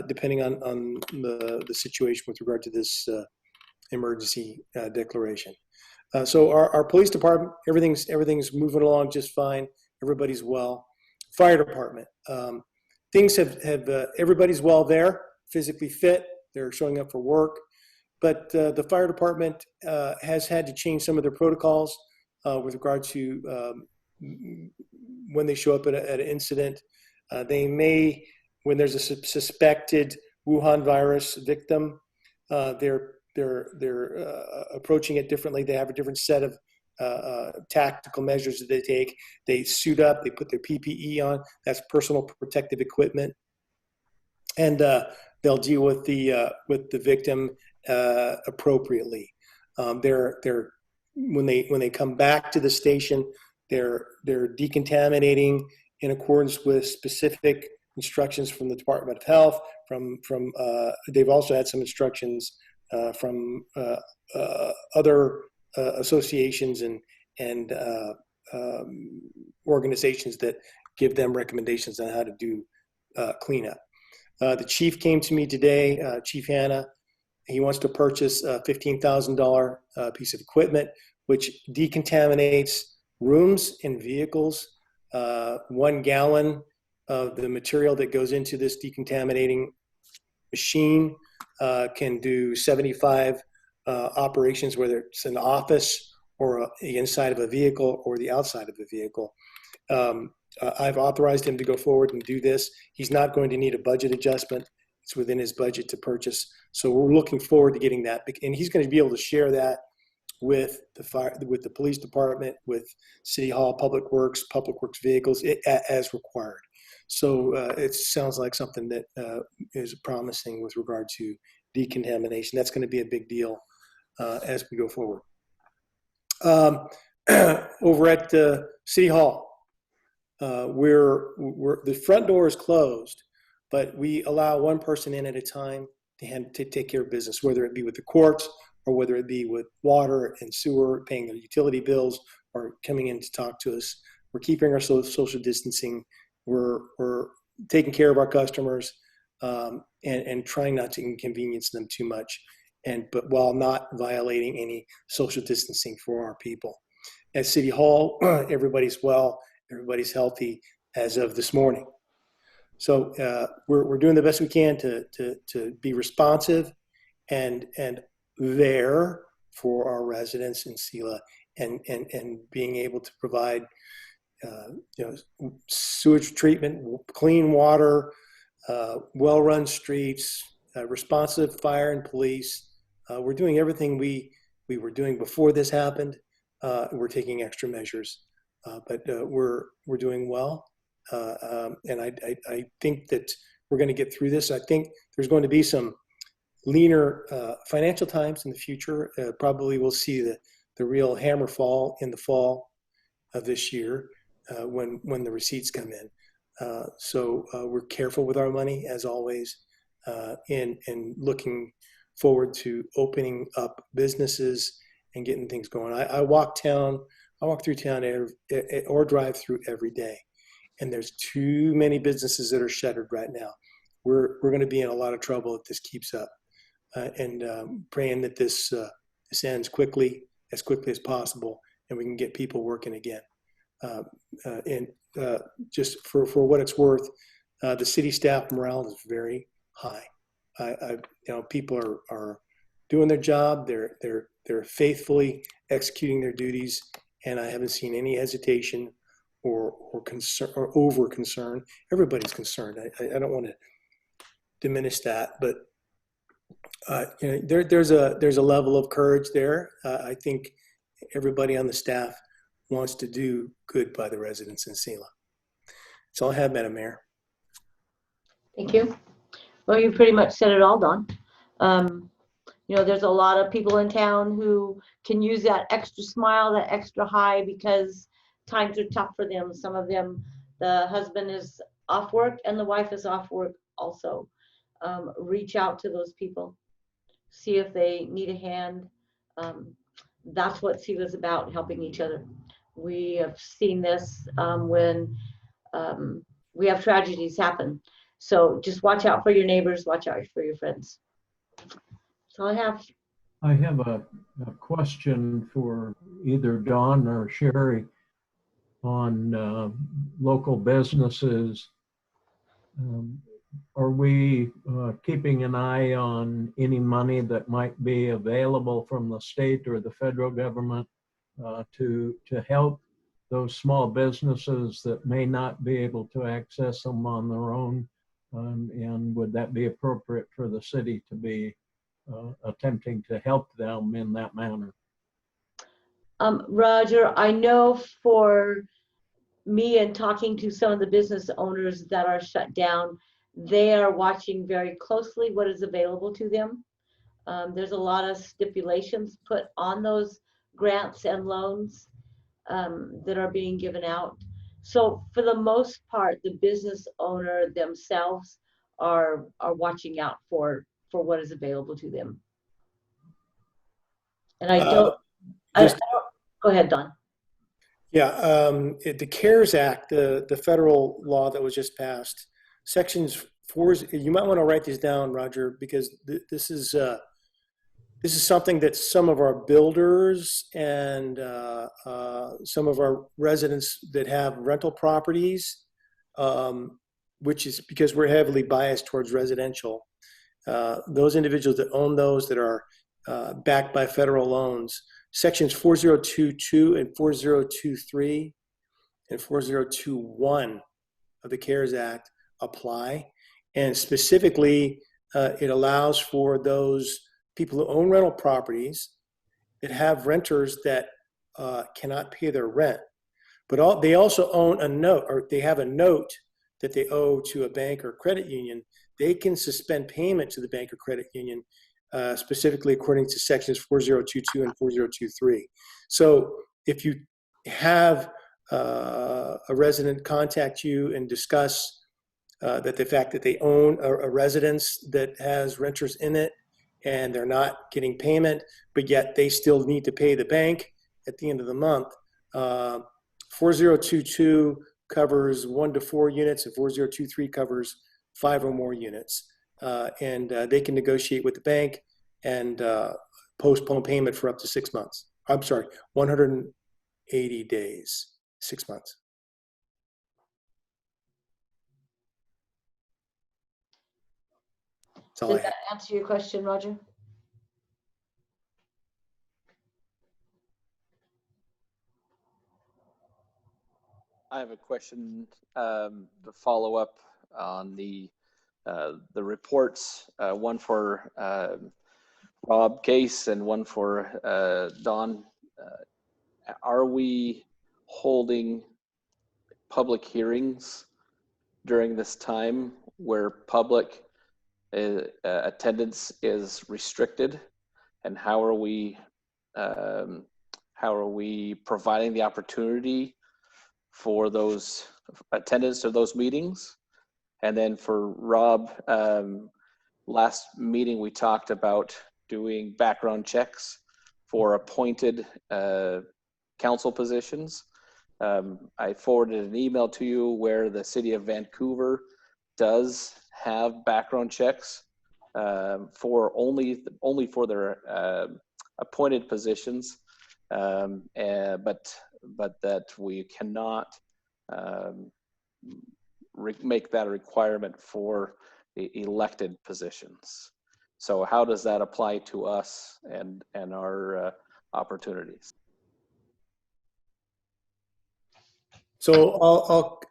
depending on the situation with regard to this emergency declaration. So our police department, everything's moving along just fine. Everybody's well. Fire department, things have everybody's well there, physically fit. They're showing up for work, but the fire department has had to change some of their protocols with regard to when they show up at an incident. They may, when there's a suspected Wuhan virus victim, they're approaching it differently. They have a different set of tactical measures that they take. They suit up, they put their PPE on, that's personal protective equipment, and they'll deal with the victim appropriately. When they come back to the station, they're decontaminating in accordance with specific instructions from the Department of Health. They've also had some instructions from other associations and organizations that give them recommendations on how to do cleanup. The chief came to me today, Chief Hanna. He wants to purchase a $15,000 piece of equipment which decontaminates rooms and vehicles. 1 gallon of the material that goes into this decontaminating machine can do 75 operations, whether it's an office or the inside of a vehicle or the outside of a vehicle. I've authorized him to go forward and do this. He's not going to need a budget adjustment. It's within his budget to purchase. So we're looking forward to getting that. And he's going to be able to share that with the police department, with City Hall, Public Works vehicles as required. So it sounds like something that is promising with regard to decontamination. That's going to be a big deal as we go forward. over at City Hall, the front door is closed, but we allow one person in at a time to take care of business, whether it be with the courts or whether it be with water and sewer, paying their utility bills, or coming in to talk to us. We're keeping our social distancing. We're taking care of our customers, and trying not to inconvenience them too much, but while not violating any social distancing for our people. At City Hall, everybody's well, everybody's healthy as of this morning. So we're doing the best we can to be responsive and there for our residents in Selah, and being able to provide sewage treatment, clean water, well-run streets, responsive fire and police. We're doing everything we were doing before this happened. We're taking extra measures, but we're doing well. And I think that we're going to get through this. I think there's going to be some leaner financial times in the future. Probably we'll see the real hammer fall in the fall of this year when the receipts come in. So we're careful with our money as always, and looking forward to opening up businesses and getting things going. I walk through town or drive through every day, and there's too many businesses that are shuttered right now. We're going to be in a lot of trouble if this keeps up, and praying that this ends as quickly as possible, and we can get people working again. And just for what it's worth, the city staff morale is very high. People are doing their job. They're faithfully executing their duties, and I haven't seen any hesitation or concern or over concern. Everybody's concerned. I don't want to diminish that, but there's a level of courage there. I think everybody on the staff wants to do good by the residents in Selah. That's all I have, Madam Mayor. Thank you. Well, you pretty much said it all, Don. There's a lot of people in town who can use that extra smile, that extra high, because times are tough for them. Some of them, the husband is off work and the wife is off work also. Reach out to those people, see if they need a hand. That's what Selah's about, helping each other. We have seen this when we have tragedies happen. So just watch out for your neighbors, watch out for your friends. That's all I have. I have a question for either Don or Sherry on local businesses. Are we keeping an eye on any money that might be available from the state or the federal government to help those small businesses that may not be able to access them on their own? And would that be appropriate for the city to be attempting to help them in that manner? Roger, I know for me and talking to some of the business owners that are shut down, they are watching very closely what is available to them. There's a lot of stipulations put on those grants and loans that are being given out. So for the most part, the business owner themselves are watching out for what is available to them. And I don't, go ahead, Don. Yeah, the CARES Act, the federal law that was just passed, sections 4, you might want to write these down, Roger, because this is something that some of our builders and some of our residents that have rental properties, which is because we're heavily biased towards residential, those individuals that own those that are backed by federal loans, sections 4022 and 4023 and 4021 of the CARES Act apply. And specifically, it allows for those people who own rental properties that have renters that cannot pay their rent. But they also own a note, or they have a note that they owe to a bank or credit union. They can suspend payment to the bank or credit union, specifically according to sections 4022 and 4023. So if you have a resident contact you and discuss that the fact that they own a residence that has renters in it and they're not getting payment, but yet they still need to pay the bank at the end of the month. 4022 covers 1 to 4 units, and 4023 covers 5 or more units. And they can negotiate with the bank and postpone payment for up to 6 months. I'm sorry, 180 days, 6 months. That's all I Did have. that answer your question, Roger? I have a question to follow up on the reports, one for Rob Case and one for Don. Are we holding public hearings during this time where public attendance is restricted? And how are we providing the opportunity for those attendance to those meetings? And then for Rob, last meeting we talked about doing background checks for appointed council positions. I forwarded an email to you where the city of Vancouver does have background checks for only for their appointed positions, but that we cannot make that a requirement for the elected positions. So how does that apply to us and our opportunities? So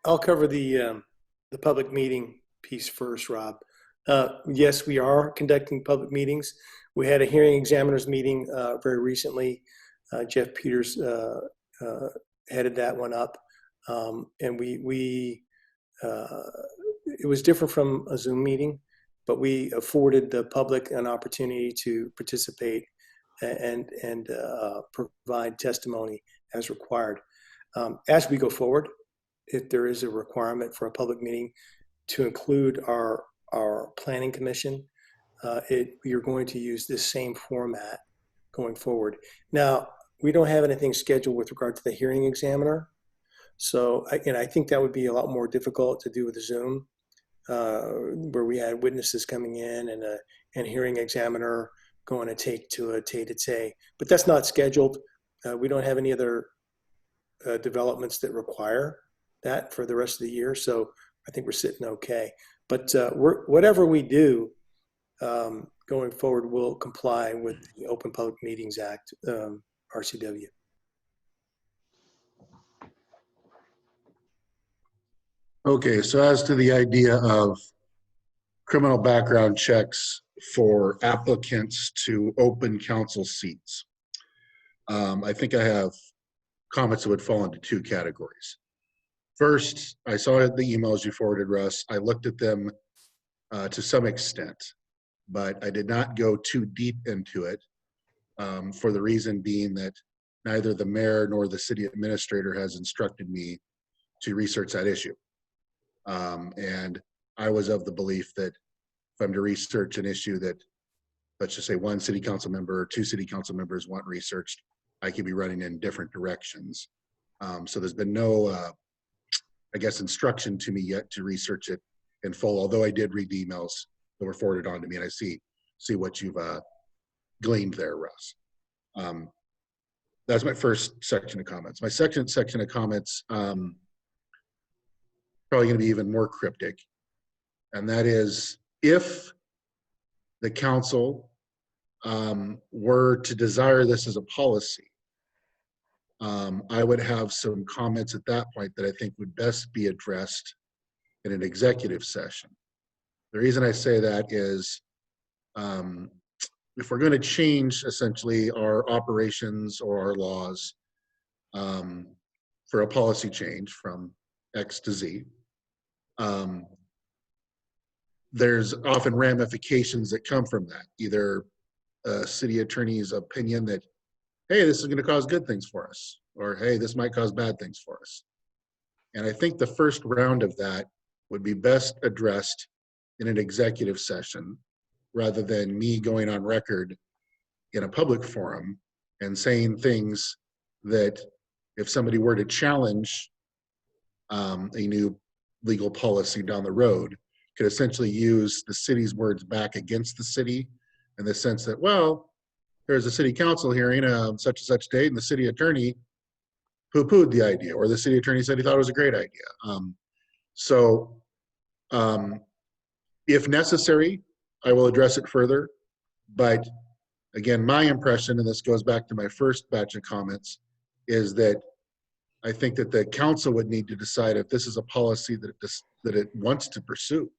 I'll cover the public meeting piece first, Rob. Yes, we are conducting public meetings. We had a hearing examiners meeting very recently. Jeff Peters headed that one up, and it was different from a Zoom meeting, but we afforded the public an opportunity to participate and provide testimony as required. As we go forward, if there is a requirement for a public meeting to include our planning commission, we are going to use this same format going forward. Now, we don't have anything scheduled with regard to the hearing examiner. So I think that would be a lot more difficult to do with Zoom, where we had witnesses coming in and a hearing examiner going to take to a tete-a-tete. But that's not scheduled. We don't have any other developments that require that for the rest of the year. So I think we're sitting okay. But whatever we do going forward will comply with the Open Public Meetings Act, RCW. Okay, so as to the idea of criminal background checks for applicants to open council seats, I think I have comments that would fall into 2 categories. First, I saw the emails you forwarded, Russ. I looked at them to some extent, but I did not go too deep into it for the reason being that neither the mayor nor the city administrator has instructed me to research that issue. And I was of the belief that if I'm to research an issue that, let's just say 1 city council member or 2 city council members want researched, I could be running in different directions. So there's been no, I guess, instruction to me yet to research it in full, although I did read the emails that were forwarded on to me, and I see what you've gleaned there, Russ. That's my first section of comments. My second section of comments, probably going to be even more cryptic, and that is if the council were to desire this as a policy, I would have some comments at that point that I think would best be addressed in an executive session. The reason I say that is if we're going to change essentially our operations or our laws for a policy change from X to Z, there's often ramifications that come from that. Either a city attorney's opinion that, hey, this is going to cause good things for us, or hey, this might cause bad things for us. And I think the first round of that would be best addressed in an executive session rather than me going on record in a public forum and saying things that if somebody were to challenge a new legal policy down the road, could essentially use the city's words back against the city in the sense that, well, there's a city council hearing such and such date, and the city attorney poo-pooed the idea, or the city attorney said he thought it was a great idea. If necessary, I will address it further. But again, my impression, and this goes back to my first batch of comments, is that I think that the council would need to decide if this is a policy that it wants to pursue.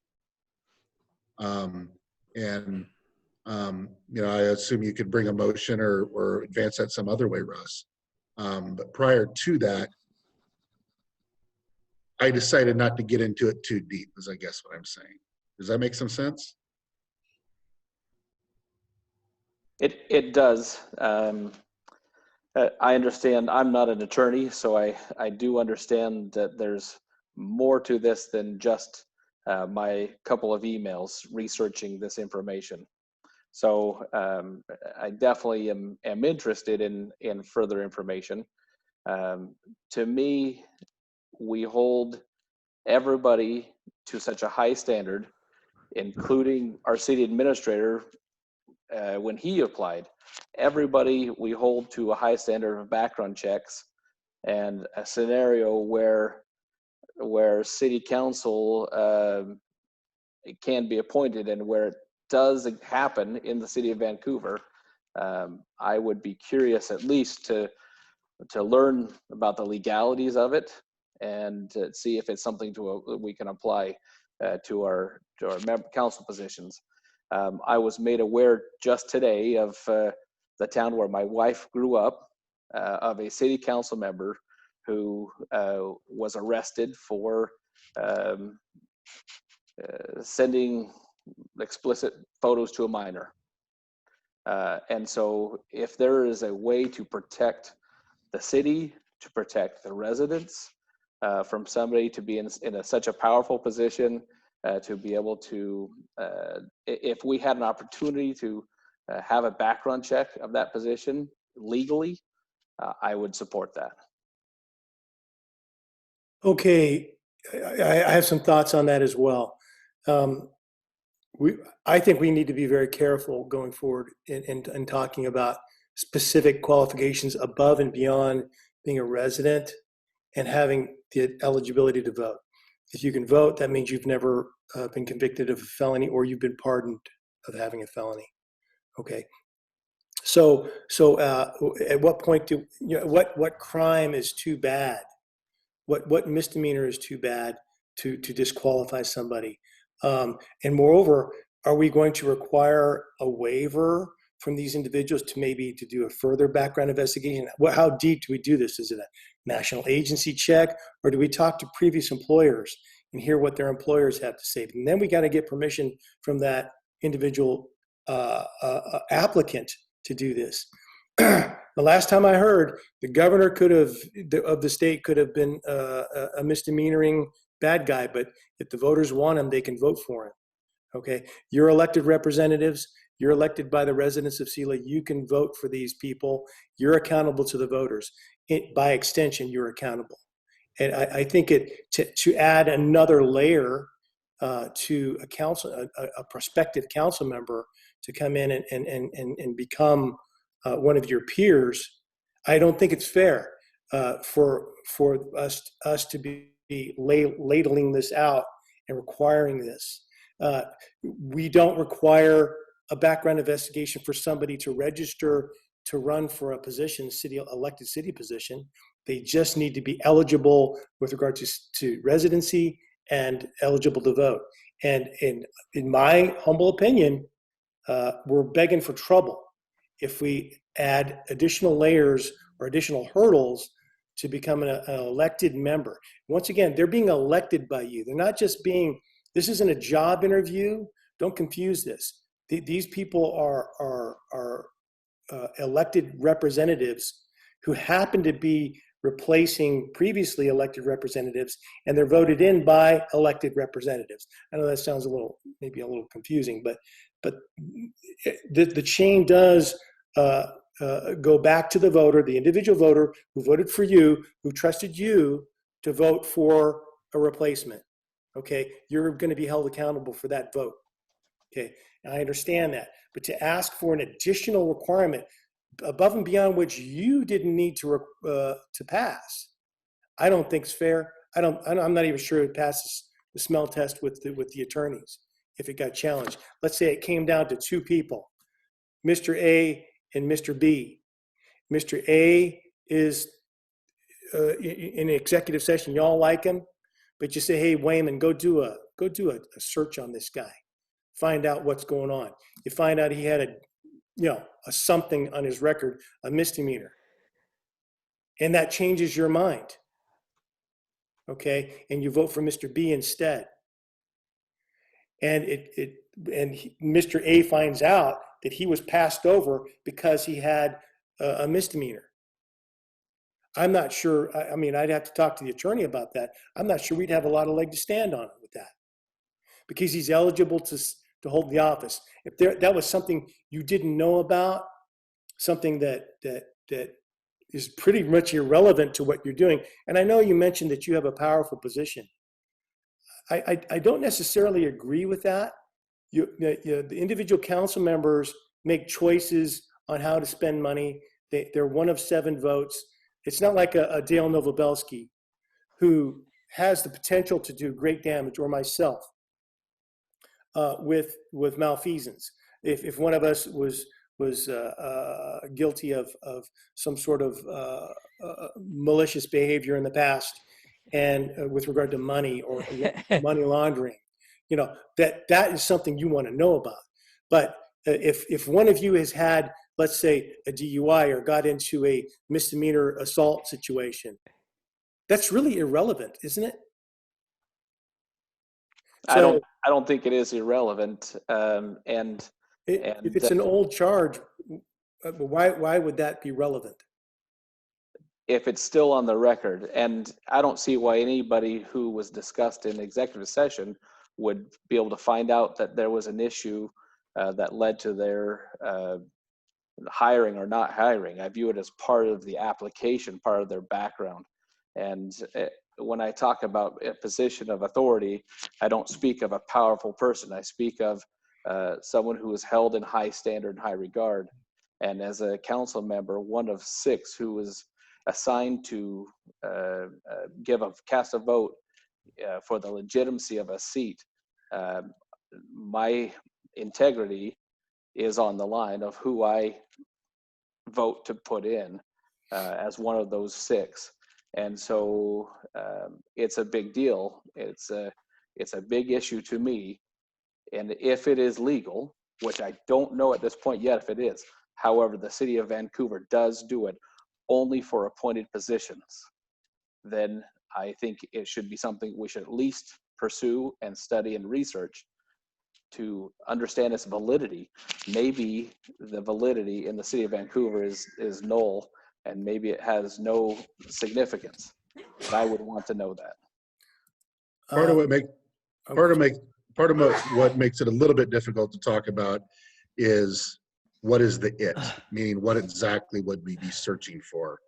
I assume you could bring a motion or advance that some other way, Russ. But prior to that, I decided not to get into it too deep, is I guess what I'm saying. Does that make some sense? It does. I understand. I'm not an attorney, so I do understand that there's more to this than just my couple of emails researching this information. So I definitely am interested in further information. To me, we hold everybody to such a high standard, including our city administrator when he applied. Everybody we hold to a high standard of background checks, and a scenario where city council can be appointed and where it does happen in the city of Vancouver, I would be curious at least to learn about the legalities of it and to see if it's something we can apply to our council positions. I was made aware just today of the town where my wife grew up, of a city council member who was arrested for sending explicit photos to a minor. And so if there is a way to protect the city, to protect the residents from somebody to be in such a powerful position, to be able to, if we had an opportunity to have a background check of that position legally, I would support that. Okay, I have some thoughts on that as well. I think we need to be very careful going forward in talking about specific qualifications above and beyond being a resident and having the eligibility to vote. If you can vote, that means you've never been convicted of a felony or you've been pardoned of having a felony. Okay. So at what point what crime is too bad? What misdemeanor is too bad to disqualify somebody? And moreover, are we going to require a waiver from these individuals to do a further background investigation? How deep do we do this? Is it a national agency check, or do we talk to previous employers and hear what their employers have to say? And then we got to get permission from that individual applicant to do this. The last time I heard, the governor of the state could have been a misdemeanoring bad guy, but if the voters want him, they can vote for him. Okay, you're elected representatives. You're elected by the residents of Selah. You can vote for these people. You're accountable to the voters. By extension, you're accountable. And I think to add another layer to a prospective council member to come in and become one of your peers, I don't think it's fair for us to be ladling this out and requiring this. We don't require a background investigation for somebody to register to run for a position, elected city position. They just need to be eligible with regard to residency and eligible to vote. And in my humble opinion, we're begging for trouble if we add additional layers or additional hurdles to become an elected member. Once again, they're being elected by you. They're not just this isn't a job interview. Don't confuse this. These people are elected representatives who happen to be replacing previously elected representatives, and they're voted in by elected representatives. I know that sounds maybe a little confusing, but the chain does go back to the voter, the individual voter who voted for you, who trusted you to vote for a replacement. Okay, you're going to be held accountable for that vote. Okay, and I understand that, but to ask for an additional requirement above and beyond which you didn't need to pass, I don't think is fair. I'm not even sure it passes the smell test with the attorneys if it got challenged. Let's say it came down to two people, Mr. A and Mr. B. Mr. A is in executive session, y'all like him, but you say, hey, Wayman, go do a search on this guy. Find out what's going on. You find out he had a something on his record, a misdemeanor. And that changes your mind. Okay? And you vote for Mr. B instead. And Mr. A finds out that he was passed over because he had a misdemeanor. I'm not sure. I mean, I'd have to talk to the attorney about that. I'm not sure we'd have a lot of leg to stand on with that, because he's eligible to hold the office. If that was something you didn't know about, something that is pretty much irrelevant to what you're doing. And I know you mentioned that you have a powerful position. I don't necessarily agree with that. The individual council members make choices on how to spend money. They're one of 7 votes. It's not like a Dale Novobelski, who has the potential to do great damage, or myself with malfeasance. If one of us was guilty of some sort of malicious behavior in the past, and with regard to money or money laundering, that is something you want to know about. But if one of you has had, let's say, a DUI or got into a misdemeanor assault situation, that's really irrelevant, isn't it? So, I don't think it is irrelevant. If it's an old charge, why would that be relevant? If it's still on the record, and I don't see why anybody who was discussed in executive session would be able to find out that there was an issue that led to their hiring or not hiring. I view it as part of the application, part of their background. And when I talk about a position of authority, I don't speak of a powerful person. I speak of someone who is held in high standard and high regard. And as a council member, one of 6 who was assigned to cast a vote for the legitimacy of a seat, my integrity is on the line of who I vote to put in as one of those 6. And so it's a big deal. It's a big issue to me. And if it is legal, which I don't know at this point yet if it is, however, the city of Vancouver does do it only for appointed positions, then I think it should be something we should at least pursue and study and research to understand its validity. Maybe the validity in the city of Vancouver is null, and maybe it has no significance. But I would want to know that. Part of what makes it a little bit difficult to talk about is what is the it, meaning what exactly would we be searching for?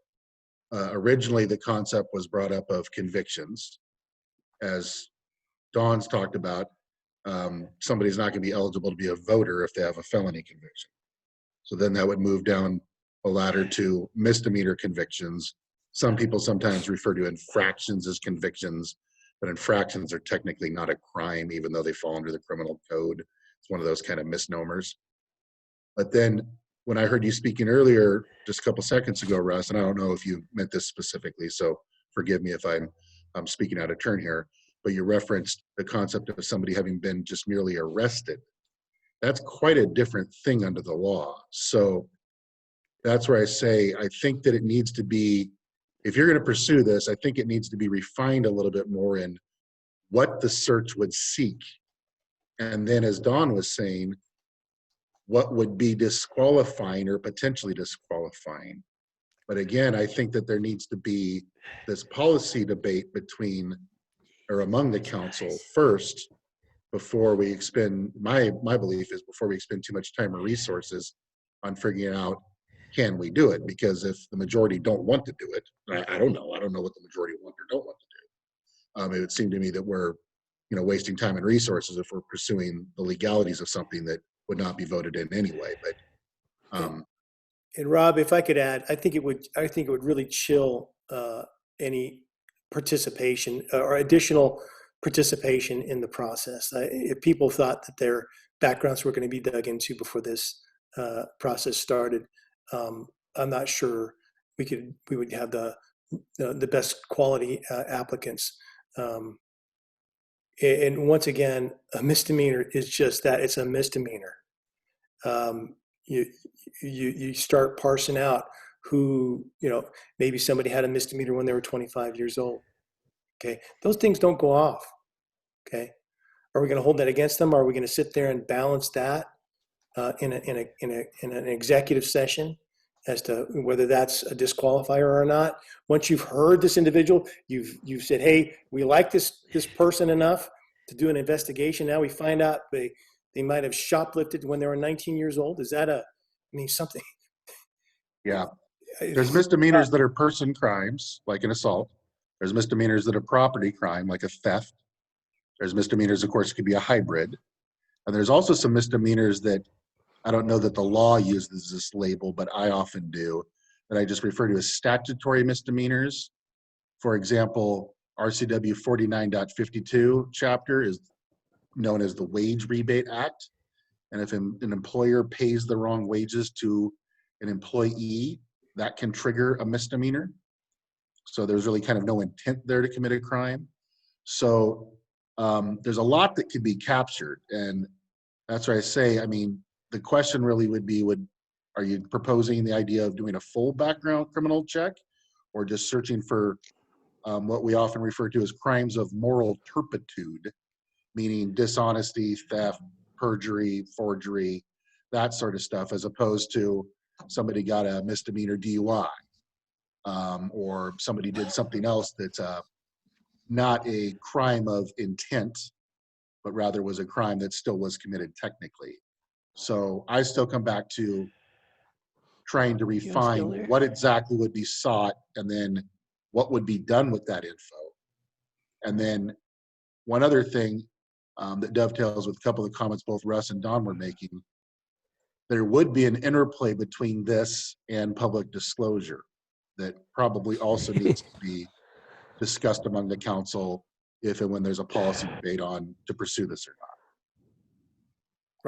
Originally, the concept was brought up of convictions. As Dawn's talked about, somebody's not going to be eligible to be a voter if they have a felony conviction. So then that would move down a ladder to misdemeanor convictions. Some people sometimes refer to infractions as convictions, but infractions are technically not a crime, even though they fall under the criminal code. It's one of those kind of misnomers. But then when I heard you speaking earlier, just a couple seconds ago, Russ, and I don't know if you meant this specifically, so forgive me if I'm speaking out of turn here, but you referenced the concept of somebody having been just merely arrested. That's quite a different thing under the law. So that's where I say, I think that it needs to be, if you're going to pursue this, I think it needs to be refined a little bit more in what the search would seek. And then as Dawn was saying, what would be disqualifying or potentially disqualifying. But again, I think that there needs to be this policy debate between or among the council first before we expend, my belief is before we expend too much time or resources on figuring out, can we do it? Because if the majority don't want to do it, I don't know what the majority want or don't want to do. It would seem to me that we're, wasting time and resources if we're pursuing the legalities of something that would not be voted in anyway. But and Rob, if I could add, I think it would really chill any participation or additional participation in the process. If people thought that their backgrounds were going to be dug into before this process started, I'm not sure we would have the best quality applicants. And once again, a misdemeanor is just that. It's a misdemeanor. You start parsing out who, maybe somebody had a misdemeanor when they were 25 years old. Okay. Those things don't go off. Okay. Are we going to hold that against them? Are we going to sit there and balance that in an executive session as to whether that's a disqualifier or not? Once you've heard this individual, you've said, hey, we like this person enough to do an investigation. Now we find out they might have shoplifted when they were 19 years old. Is that something? Yeah. There's misdemeanors that are person crimes, like an assault. There's misdemeanors that are property crime, like a theft. There's misdemeanors, of course, it could be a hybrid. And there's also some misdemeanors that I don't know that the law uses this label, but I often do, that I just refer to as statutory misdemeanors. For example, RCW 49.52 chapter is known as the Wage Rebate Act. And if an employer pays the wrong wages to an employee, that can trigger a misdemeanor. So there's really kind of no intent there to commit a crime. So there's a lot that could be captured. And that's why I say, the question really would be, are you proposing the idea of doing a full background criminal check, or just searching for what we often refer to as crimes of moral turpitude, meaning dishonesty, theft, perjury, forgery, that sort of stuff, as opposed to somebody got a misdemeanor DUI, or somebody did something else that's not a crime of intent, but rather was a crime that still was committed technically. So I still come back to trying to refine what exactly would be sought, and then what would be done with that info. And then one other thing that dovetails with a couple of the comments both Russ and Don were making, there would be an interplay between this and public disclosure that probably also needs to be discussed among the council if and when there's a policy debate on to pursue this or not.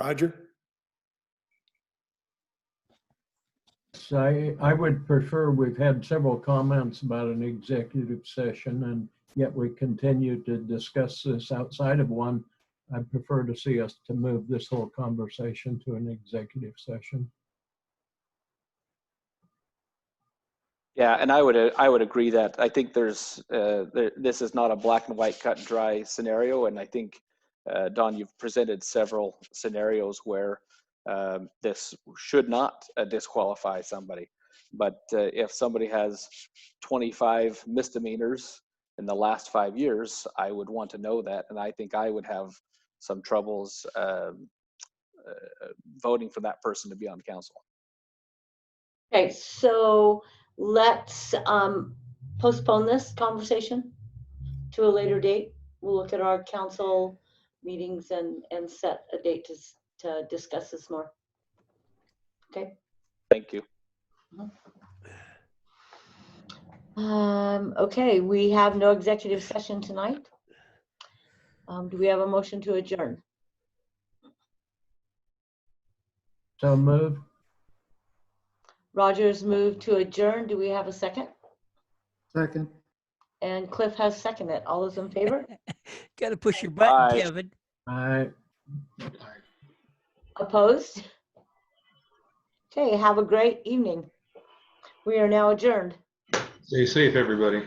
Roger? So I would prefer, we've had several comments about an executive session, and yet we continue to discuss this outside of one. I'd prefer to see us to move this whole conversation to an executive session. Yeah, and I would agree that I think this is not a black and white cut and dry scenario, and I think Don, you've presented several scenarios where this should not disqualify somebody. But if somebody has 25 misdemeanors in the last 5 years, I would want to know that, and I think I would have some troubles voting for that person to be on council. Okay, so let's postpone this conversation to a later date. We'll look at our council meetings and set a date to discuss this more. Okay. Thank you. Okay, we have no executive session tonight. Do we have a motion to adjourn? So moved. Roger's moved to adjourn. Do we have a second? Second. And Cliff has seconded. All those in favor? Got to push your button, Kevin. Aye. Opposed? Okay, have a great evening. We are now adjourned. Stay safe, everybody.